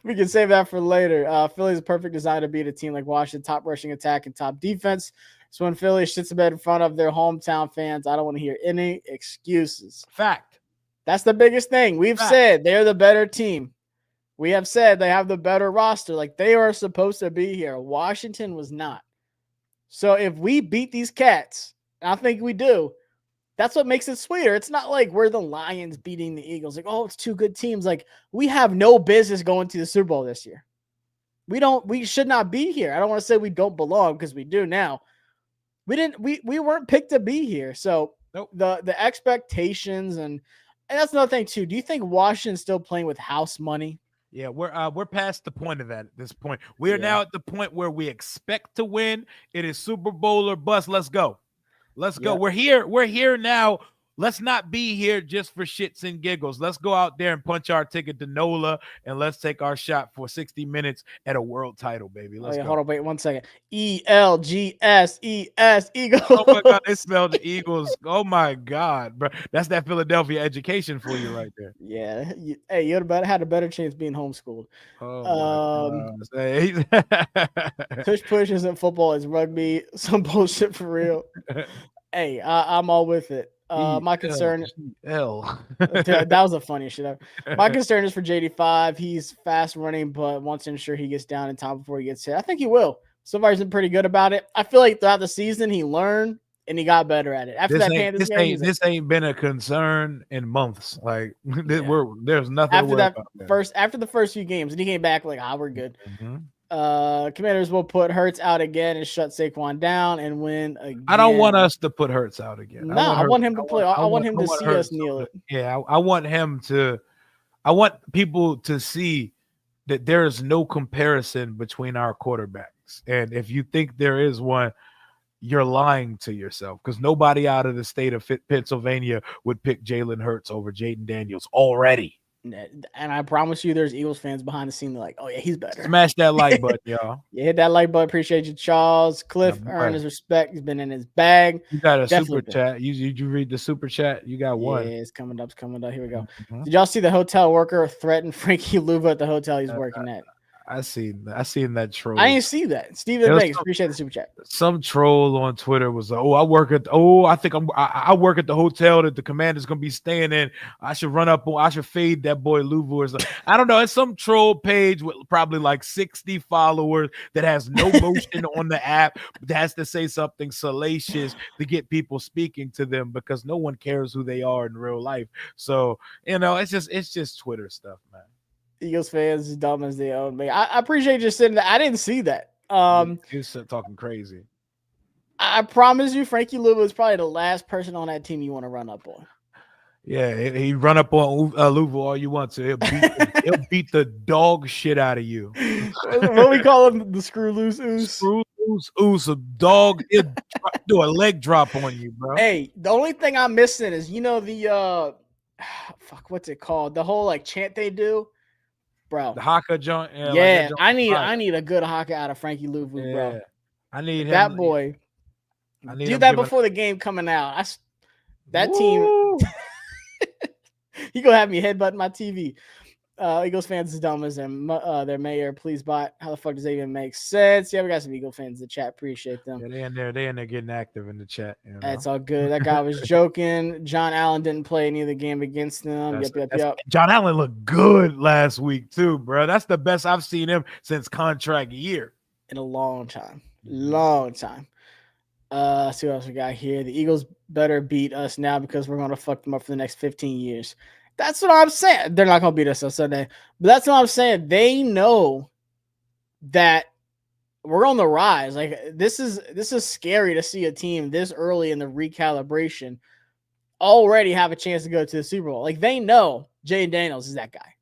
We can save that for later. Philly's a perfect design to beat a team like Washington, top rushing attack and top defense. So when Philly shits the bed in front of their hometown fans, I don't want to hear any excuses. Fact. That's the biggest thing. We've said they're the better team. We have said they have the better roster. Like, they are supposed to be here. Washington was not. So if we beat these cats, and I think we do, that's what makes it sweeter. It's not like we're the Lions beating the Eagles. Like, oh, it's two good teams. Like, we have no business going to the Super Bowl this year. We should not be here. I don't want to say we don't belong because we do now. We weren't picked to be here. So nope. the expectations and that's another thing too. Do you think Washington's still playing with house money? Yeah, we're past the point of that at this point. We are now at the point where we expect to win. It is Super Bowl or bust. Let's go. Let's go. We're here. We're here now. Let's not be here just for shits and giggles. Let's go out there and punch our ticket to NOLA and let's take our shot for 60 minutes at a world title, baby. Let's go. Hold on, wait 1 second. ELGSES Eagles. Oh my God, they spelled the Eagles. Oh my God, bro. That's that Philadelphia education for you right there. Yeah. Hey, you'd have had a better chance being homeschooled. Oh Push isn't football, it's rugby. Some bullshit for real. Hey, I'm all with it. My concern that was the funniest shit ever. My concern is for JD5. He's fast running, but wants to ensure he gets down in time before he gets hit. I think he will. So far, he's been pretty good about it. I feel like throughout the season, he learned and he got better at it. After this ain't been a concern in months. Like there's nothing after the first few games, and he came back like, we're good. Commanders will put Hurts out again and shut Saquon down and win again. I don't want us to put Hurts out again. No, I want him to play. I want him to see us kneel it. Yeah, I want him to. I want people to see that there is no comparison between our quarterbacks, and if you think there is one, you're lying to yourself because nobody out of the state of Pennsylvania would pick Jalen Hurts over Jayden Daniels already. And I promise you, there's Eagles fans behind the scene. They're like, oh, yeah, he's better. Smash that like button, y'all. Yeah, hit that like button. Appreciate you, Charles. Cliff earned his respect. He's been in his bag. You got a super chat. You read the super chat? You got one. Yeah, it's coming up. Here we go. Did y'all see the hotel worker threaten Frankie Luvu at the hotel he's working at? I seen that troll. I didn't see that. Steven Banks, appreciate the super chat. Some troll on Twitter was like, I work at the hotel that the commander's gonna be staying in. I should fade that boy Luvu. I don't know. It's some troll page with probably like 60 followers that has no motion on the app, that has to say something salacious to get people speaking to them because no one cares who they are in real life. So it's just Twitter stuff, man. Eagles fans as dumb as they own me. I appreciate you sitting there. I didn't see that. You're talking crazy. I promise you, Frankie Luvu is probably the last person on that team you want to run up on. Yeah, he run up on Luvu all you want to. He'll beat the dog shit out of you. What we call him, the screw loose oos. Screw loose oos, a dog. He'll do a leg drop on you, bro. Hey, the only thing I'm missing is the what's it called? The whole like chant they do. bro. The Haka joint, yeah, like that Yeah, joint. I need a good haka out of Frankie Luvu, bro. Yeah, I need That him. boy, I need do him that giving. before the game coming out. That team, Woo! he gonna have me headbutting my TV. Eagles fans is dumb as their mayor. Please bot. How the fuck does that even make sense? Yeah, we got some Eagle fans in the chat. Appreciate them. Yeah, they in there getting active in the chat. You know? That's all good. That guy was joking. John Allen didn't play any of the game against them. Yep. John Allen looked good last week too, bro. That's the best I've seen him since contract year. In a long time. Long time. See what else we got here. The Eagles better beat us now because we're gonna fuck them up for the next 15 years. That's what I'm saying. They're not gonna beat us on Sunday, but that's what I'm saying. They know that we're on the rise. Like this is scary to see a team this early in the recalibration already have a chance to go to the Super Bowl. Like they know Jayden Daniels is that guy.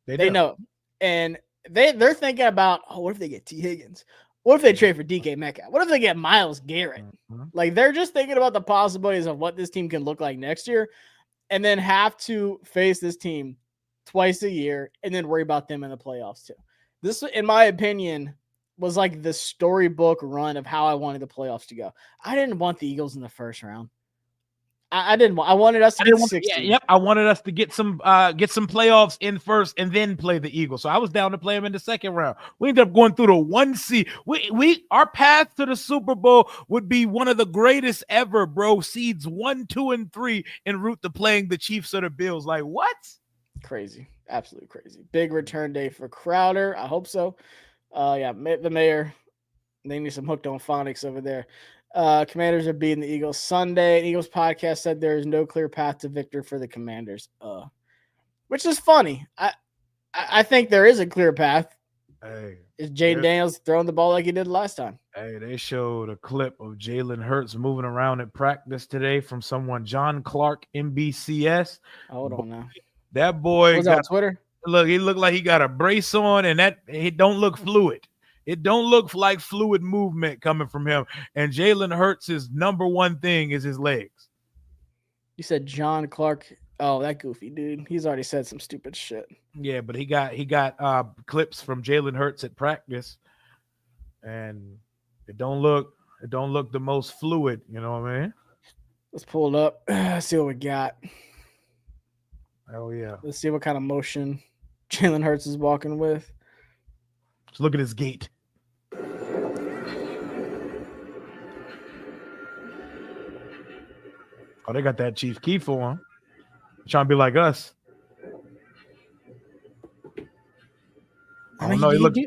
They know. And they're thinking about, what if they get T. Higgins? What if they trade for DK Metcalf? What if they get Myles Garrett? Like they're just thinking about the possibilities of what this team can look like next year, and then have to face this team twice a year and then worry about them in the playoffs too. This, in my opinion, was like the storybook run of how I wanted the playoffs to go. I didn't want the Eagles in the first round. I didn't want. I wanted us to get 60. Yep. I wanted us to get some playoffs in first and then play the Eagles. So I was down to play them in the second round. We ended up going through the 1 seed. Our path to the Super Bowl would be one of the greatest ever, bro. Seeds 1, 2, and 3 en route to playing the Chiefs or the Bills. Like what? Crazy, absolutely crazy. Big return day for Crowder. I hope so. Yeah, the mayor. They need some hooked on phonics over there. Commanders are beating the Eagles Sunday. An Eagles podcast said there is no clear path to victory for the Commanders. Which is funny. I think there is a clear path. Hey, is Jayden Daniels throwing the ball like he did last time? Hey, they showed a clip of Jalen Hurts moving around at practice today from someone, John Clark, NBCS. Hold on now. That boy was got on Twitter. Look, he looked like he got a brace on, and that it don't look fluid. It don't look like fluid movement coming from him. And Jalen Hurts' number one thing is his legs. You said John Clark. Oh, that goofy dude. He's already said some stupid shit. Yeah, but he got clips from Jalen Hurts at practice, and it don't look the most fluid. You know what I mean? Let's pull it up. Let's see what we got. Oh yeah. Let's see what kind of motion Jalen Hurts is walking with. Let's look at his gait. Oh, they got that Chief Key for him. Trying to be like us. I mean, he look a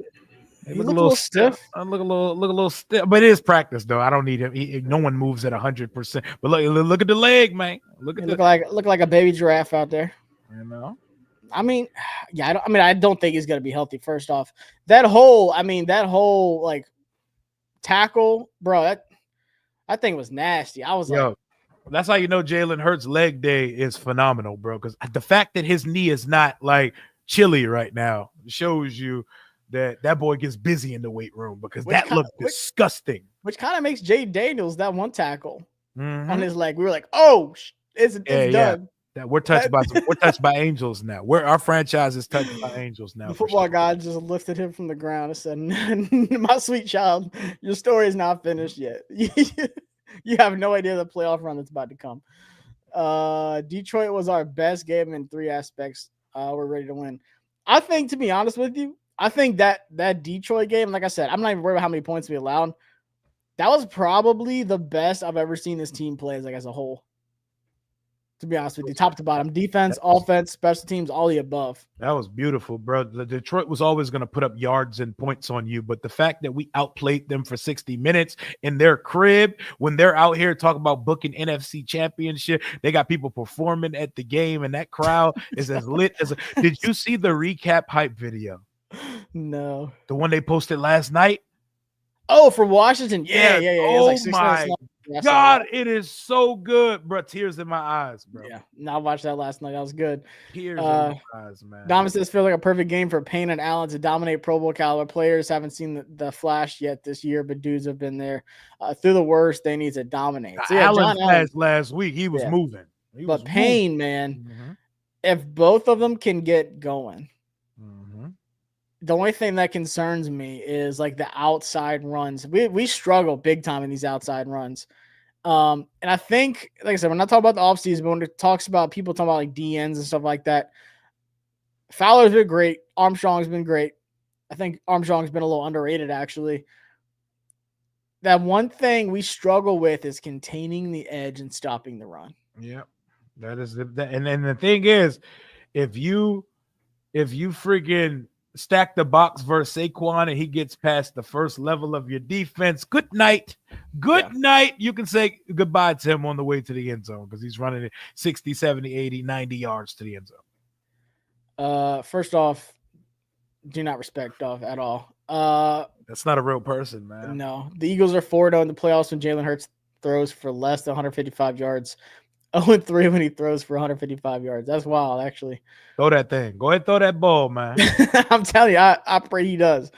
little stiff. I look a little stiff, but it is practice though. I don't need him. No one moves at 100%. But look at the leg, man. Look like a baby giraffe out there. You know. I mean, yeah. I don't think he's gonna be healthy. First off, that whole like tackle, bro. That thing was nasty. I was like. That's how you know Jalen Hurts' leg day is phenomenal, bro. Because the fact that his knee is not like chilly right now shows you that boy gets busy in the weight room because that looked disgusting. Which kind of makes Jayden Daniels that one tackle on his leg. We were like, oh, it's done. Yeah. That we're touched by angels now. Our franchise is touched by angels now. The football guy just lifted him from the ground and said, "My sweet child, your story is not finished yet." You have no idea the playoff run that's about to come. Detroit was our best game in 3 aspects. We're ready to win. I think, to be honest with you, I think that Detroit game, like I said, I'm not even worried about how many points we allowed. That was probably the best I've ever seen this team play as a whole. To be honest with you, top to bottom, defense, offense, special teams, all the above. That was beautiful, bro. The Detroit was always going to put up yards and points on you, but the fact that we outplayed them for 60 minutes in their crib, when they're out here talking about booking NFC championship, they got people performing at the game, and that crowd is as lit as Did you see the recap hype video? No. The one they posted last night? Oh, from Washington? Yeah. Oh, my God, it is so good, bro. Tears in my eyes, bro. Yeah, I watched that last night. That was good. Tears in my eyes, man. Dom says, feel like a perfect game for Payne and Allen to dominate Pro Bowl caliber players. Haven't seen the flash yet this year, but dudes have been there. Through the worst, they need to dominate. So, yeah, Allen last week, he was moving. Payne, man, if both of them can get going, The only thing that concerns me is like the outside runs. We struggle big time in these outside runs. And I think, like I said, we're not talking about the offseason, but when it talks about people talking about like DNs and stuff like that, Fowler's been great. Armstrong's been great. I think Armstrong's been a little underrated, actually. That one thing we struggle with is containing the edge and stopping the run. Yeah, that is and then the thing is, if you freaking stack the box versus Saquon and he gets past the first level of your defense, good night. Good night. You can say goodbye to him on the way to the end zone because he's running it 60, 70, 80, 90 yards to the end zone. First off, do not respect Dove at all. That's not a real person, man. No. The Eagles are 4-0 in the playoffs when Jalen Hurts throws for less than 155 yards. 0-3 when he throws for 155 yards. That's wild, actually. Throw that thing. Go ahead, throw that ball, man. I'm telling you, I pray he does.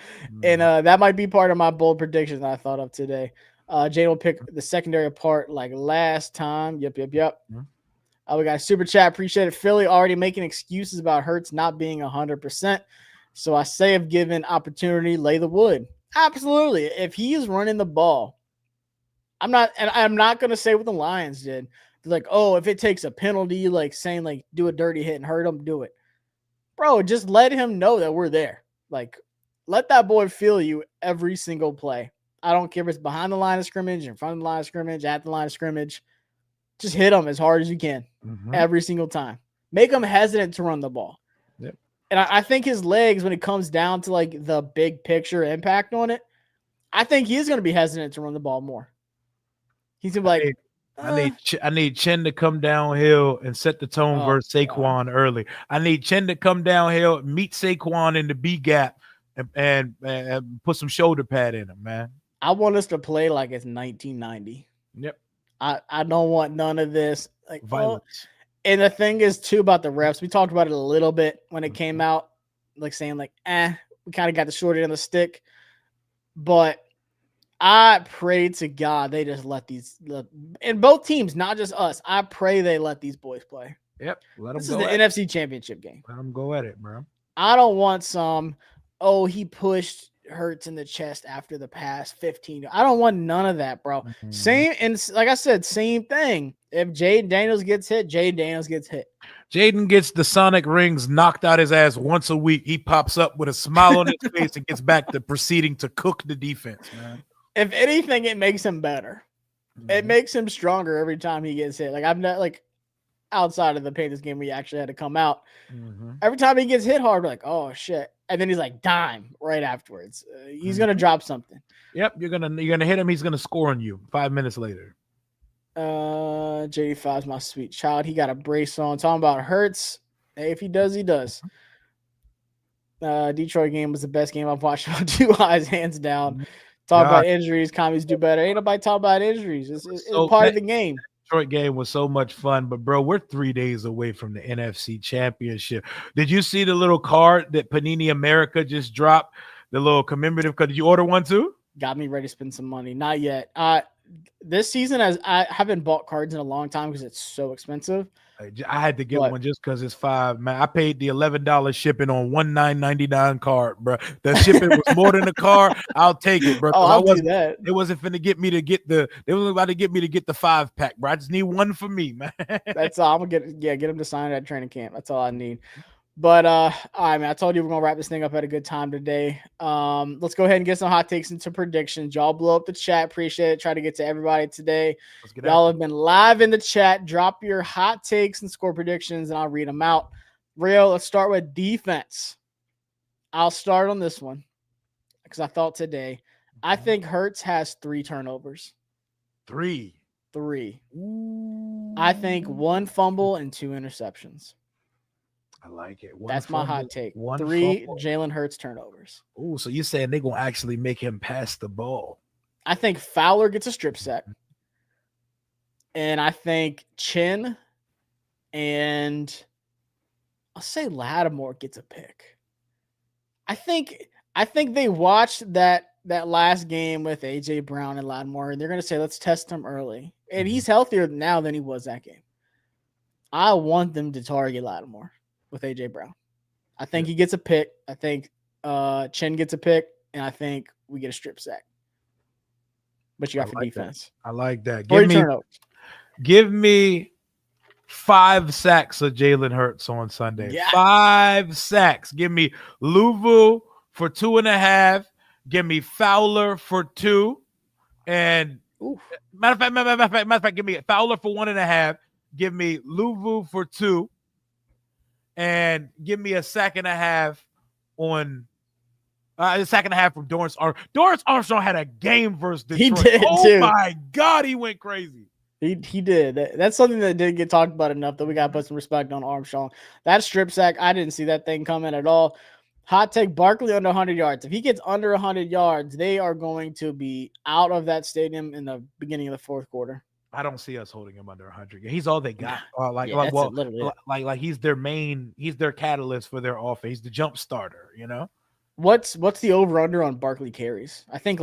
And that might be part of my bold prediction that I thought of today. Jane will pick the secondary apart like last time. Yep. We got a super chat. Appreciate it. Philly already making excuses about Hurts not being 100%. So I say if given opportunity, lay the wood. Absolutely. If he is running the ball, I'm not going to say what the Lions did. They're like, oh, if it takes a penalty, like saying like do a dirty hit and hurt him, do it. Bro, just let him know that we're there. Like, let that boy feel you every single play. I don't care if it's behind the line of scrimmage, in front of the line of scrimmage, at the line of scrimmage. Just hit him as hard as you can every single time. Make him hesitant to run the ball. Yep. And I think his legs, when it comes down to like the big picture impact on it, I think he's going to be hesitant to run the ball more. He's going to be like, I need Chin to come downhill and set the tone versus Saquon early. I need Chin to come downhill, meet Saquon in the B gap, and put some shoulder pad in him, man. I want us to play like it's 1990. Yep. I don't want none of this like violence. And the thing is too about the refs. We talked about it a little bit when it came out, like saying like, we kind of got the short end of the stick, but I pray to God they just let and both teams, not just us. I pray they let these boys play. Yep. This is the NFC Championship game. Let them go at it, bro. I don't want some, he pushed Hurts in the chest after the pass 15. I don't want none of that, bro. Same, and like I said, same thing. If Jayden Daniels gets hit, Jayden Daniels gets hit. Jayden gets the sonic rings knocked out his ass once a week. He pops up with a smile on his face and gets back to proceeding to cook the defense, man. If anything, it makes him better. It makes him stronger every time he gets hit. Like I'm not like outside of the Panthers game where he actually had to come out. Every time he gets hit hard, we're like, oh shit. And then he's like dime right afterwards. He's gonna drop something. Yep, you're gonna hit him. He's gonna score on you 5 minutes later. JD5's my sweet child. He got a brace on. Talking about Hurts. Hey, if he does, he does. Detroit game was the best game I've watched on 2 eyes, hands down. Talk about injuries. Commies do better. Ain't nobody talk about injuries. It's part of the game. Detroit game was so much fun, but bro, we're 3 days away from the NFC Championship. Did you see the little card that Panini America just dropped? The little commemorative card. Did you order one too? Got me ready to spend some money. Not yet. This season, I haven't bought cards in a long time because it's so expensive. I had to get one just because it's $5. Man, I paid the $11 shipping on $19.99 card, bro. The shipping was more than the car. I'll take it, bro. I'll do that. It wasn't finna get me to get They was about to get me to get the 5-pack, bro. I just need one for me, man. That's all. I'm gonna get him to sign at training camp. That's all I need. But all right, man. I told you we're gonna wrap this thing up at a good time today. Let's go ahead and get some hot takes into predictions. Y'all blow up the chat. Appreciate it. Try to get to everybody today. Y'all have been live in the chat. Drop your hot takes and score predictions, and I'll read them out. Rio, let's start with defense. I'll start on this one because I thought today. I think Hurts has 3 turnovers. 3. Ooh. I think 1 fumble and 2 interceptions. I like it. That's my hot take. 3 Jalen Hurts turnovers. Oh, so you're saying they're going to actually make him pass the ball? I think Fowler gets a strip sack. And I think Chin and I'll say Lattimore gets a pick. I think they watched that last game with A.J. Brown and Lattimore, and they're going to say, let's test him early. And he's healthier now than he was that game. I want them to target Lattimore with A.J. Brown. I think he gets a pick. I think Chen gets a pick, and I think we get a strip sack. What you I got for like that. defense? I like that. 3 turnovers. Give me 5 sacks of Jayden Hurts on Sunday. Yeah. 5 sacks. Give me Luvu for 2.5. Give me Fowler for 2. And Oof. matter of fact, give me Fowler for 1.5. Give me Luvu for 2. And give me a sack and a half on a sack and a half from Dorrance Armstrong. Dorrance Armstrong had a game versus He Detroit. did Oh too. my God, he went crazy. He did. That's something that didn't get talked about enough that we got to put some respect on Armstrong. That strip sack, I didn't see that thing coming at all. Hot take, Barkley under 100 yards. If he gets under 100 yards, they are going to be out of that stadium in the beginning of the fourth quarter. I don't see us holding him under 100. He's all they got. He's their catalyst for their offense. He's the jump starter, you know? What's the over-under on Barkley carries? I think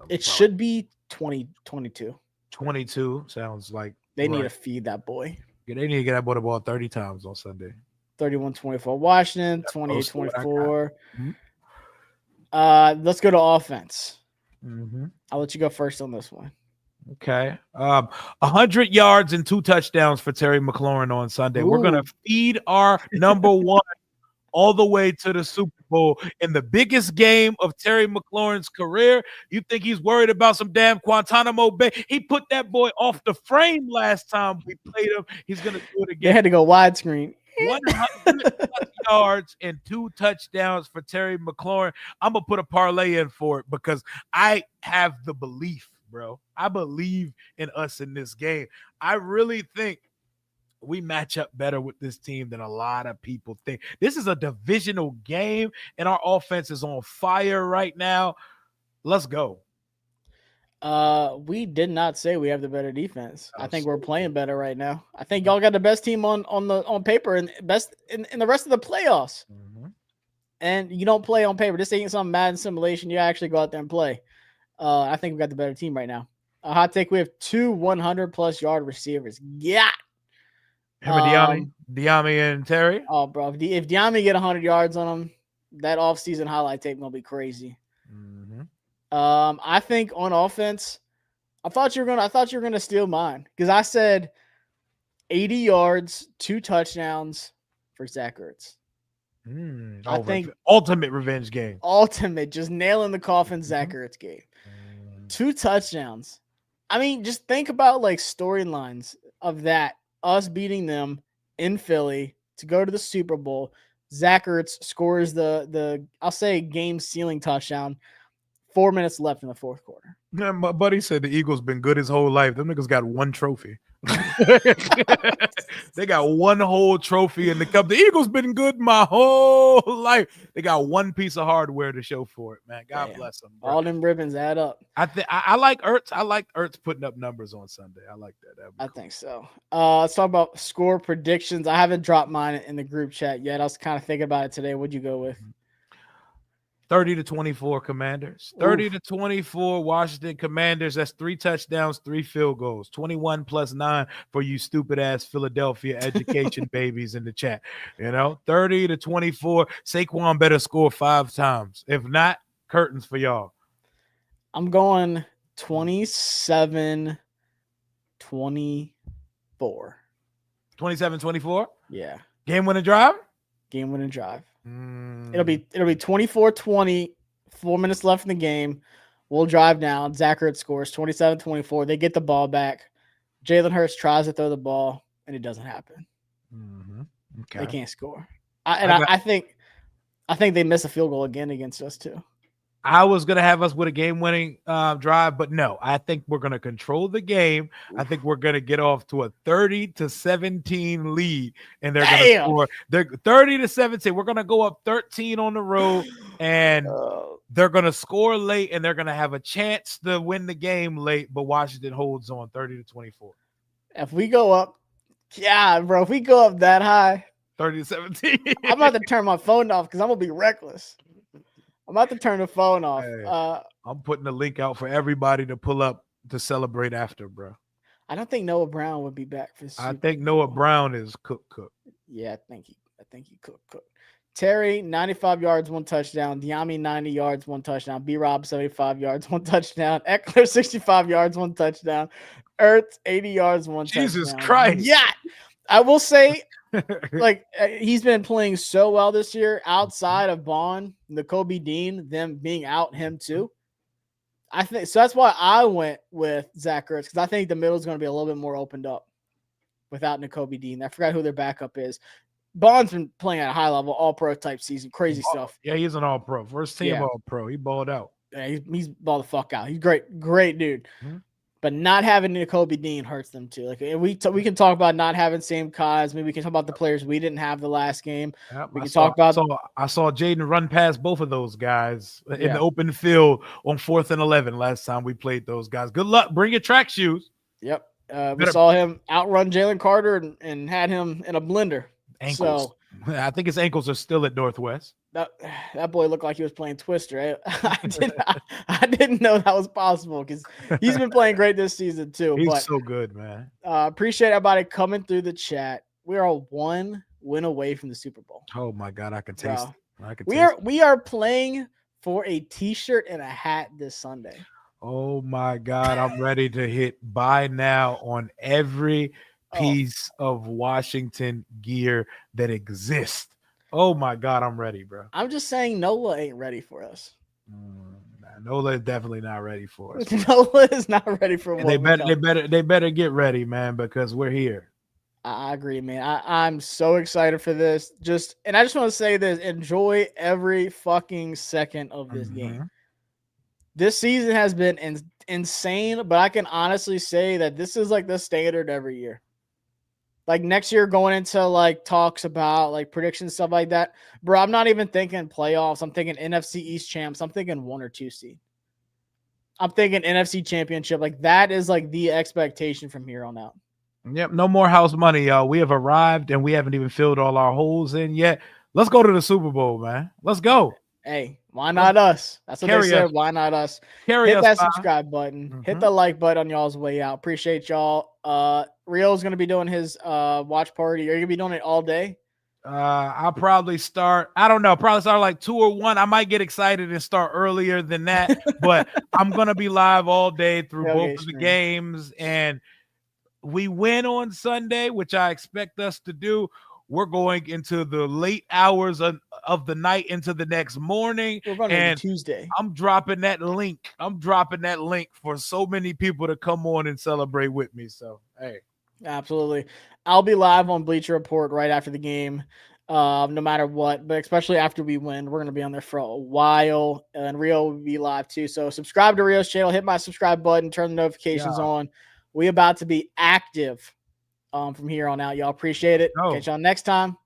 it should be 22. 22 sounds like they need to feed that boy. Yeah, they need to get that boy the ball 30 times on Sunday. 31-24 Washington, 28-24. Mm-hmm. Let's go to offense. Mm-hmm. I'll let you go first on this one. Okay. 100 yards and 2 touchdowns for Terry McLaurin on Sunday. We're going to feed our number one all the way to the Super Bowl in the biggest game of Terry McLaurin's career. You think he's worried about some damn Guantanamo Bay? He put that boy off the frame last time we played him. He's going to do it again. They had to go widescreen. 100 yards and 2 touchdowns for Terry McLaurin. I'm going to put a parlay in for it because I have the belief, bro. I believe in us in this game. I really think we match up better with this team than a lot of people think. This is a divisional game, and our offense is on fire right now. Let's go. We did not say we have the better defense. I think we're playing better right now. I think y'all got the best team on paper and best in the rest of the playoffs. Mm-hmm. And you don't play on paper. This ain't some Madden simulation. You actually go out there and play. I think we got the better team right now. A hot take: we have 2 100+ yard receivers. Yeah. Him and Diami and Terry. Oh, bro. If Diami get 100 yards on him, that offseason highlight tape gonna be crazy. Mm-hmm. I think on offense, I thought you were gonna steal mine because I said 80 yards, 2 touchdowns for Zach Ertz. I think ultimate revenge game. Ultimate, just nailing the coffin Zach Ertz game. 2 touchdowns. I mean, just think about like storylines of that. Us beating them in Philly to go to the Super Bowl. Zach Ertz scores the I'll say game sealing touchdown. 4 minutes left in the fourth quarter. Yeah, my buddy said the Eagles been good his whole life. Them niggas got 1 trophy. They got 1 whole trophy in the cup. The Eagles been good my whole life. They got 1 piece of hardware to show for it, man. God bless them. Bro. All them ribbons add up. I like Ertz. I like Ertz putting up numbers on Sunday. I like that. I think so. Let's talk about score predictions. I haven't dropped mine in the group chat yet. I was kind of thinking about it today. What'd you go with? 30-24 Commanders. 30-24 Washington Commanders. That's 3 touchdowns, 3 field goals. 21 plus 9 for you stupid ass Philadelphia education babies in the chat. 30-24. Saquon better score 5 times. If not, curtains for y'all. I'm going 27-24. 27-24? Yeah. Game winning drive? Game winning drive. It'll be 24-20, 4 minutes left in the game. We'll drive down. Zach Ertz scores 27-24. They get the ball back. Jayden Hurts tries to throw the ball, and it doesn't happen. Mm-hmm. Okay. They can't score. I think they miss a field goal again against us too. I was going to have us with a game-winning drive, but no. I think we're going to control the game. I think we're going to get off to a 30-17 lead, and they're going to score. They're 30-17. We're going to go up 13 on the road, and they're going to score late, and they're going to have a chance to win the game late, but Washington holds on 30-24. If we go up, bro, if we go up that high, 30-17. I'm about to turn my phone off because I'm going to be reckless. I'm about to turn the phone off. Hey, I'm putting the link out for everybody to pull up to celebrate after, bro. I don't think Noah Brown would be back for this. I think Noah Brown is cook. Yeah, I think he cook. Terry, 95 yards, 1 touchdown. Diami, 90 yards, 1 touchdown. B-Rob, 75 yards, 1 touchdown. Eckler, 65 yards, 1 touchdown. Ertz, 80 yards, 1 Jesus touchdown. Christ. Yeah. I will say, like, he's been playing so well this year outside of Bond, Nakobe Dean, them being out him too. I think so. That's why I went with Zach Ertz, because I think the middle is going to be a little bit more opened up without Nakobe Dean. I forgot who their backup is. Bond's been playing at a high level, all pro type season, crazy stuff. Yeah, he's an all pro. First team Yeah. all pro. He balled out. Yeah, he's balled the fuck out. He's great dude. Mhm. But not having Nakobe Dean hurts them too. Like we can talk about not having Sam Kaz. Maybe we can talk about the players we didn't have the last game. Yep, We can talk about. I saw Jayden run past both of those guys in Yeah. the open field on 4th and 11 last time we played those guys. Good luck. Bring your track shoes. Yep. We saw him outrun Jalen Carter and had him in a blender. Ankles. So I think his ankles are still at Northwest. that boy looked like he was playing Twister. I didn't know that was possible, because he's been playing great this season too. He's so good, man. Appreciate everybody coming through the chat. We are 1 win away from the Super Bowl. Oh my God, I can taste it. We are playing for a T-shirt and a hat this Sunday. Oh my God, I'm ready to hit buy now on every piece of Washington gear that exists. Oh my God, I'm ready, bro. I'm just saying NOLA ain't ready for us. NOLA is definitely not ready for us. NOLA is not ready for what they better get ready, man, because we're here. I agree, man. I'm so excited for this. And I just want to say this: enjoy every fucking second of this game. This season has been insane, but I can honestly say that this is like the standard every year. Like next year, going into like talks about like predictions, stuff like that, bro. I'm not even thinking playoffs. I'm thinking NFC East champs. I'm thinking 1 or 2 seed. I'm thinking NFC championship. Like that is like the expectation from here on out. Yep. No more house money, y'all. We have arrived and we haven't even filled all our holes in yet. Let's go to the Super Bowl, man. Let's go. Hey, why not us? That's what they said. Why not us? Hit that subscribe button. Hit the like button on y'all's way out. Appreciate y'all. Rio's going to be doing his watch party. Are you going to be doing it all day? I'll probably start. I don't know. Probably start like 2 or 1. I might get excited and start earlier than that, but I'm going to be live all day through both of the games. And we win on Sunday, which I expect us to do. We're going into the late hours of the night into the next morning. We're running on Tuesday. I'm dropping that link. For so many people to come on and celebrate with me. So, hey. Absolutely. I'll be live on Bleacher Report right after the game, no matter what. But especially after we win, we're going to be on there for a while. And Rio will be live too. So subscribe to Rio's channel. Hit my subscribe button. Turn the notifications on. We about to be active from here on out. Y'all appreciate it. Catch y'all next time.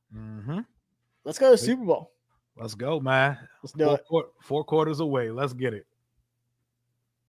Let's go to the Super Bowl. Let's go, man. Let's do it. 4 quarters away. Let's get it.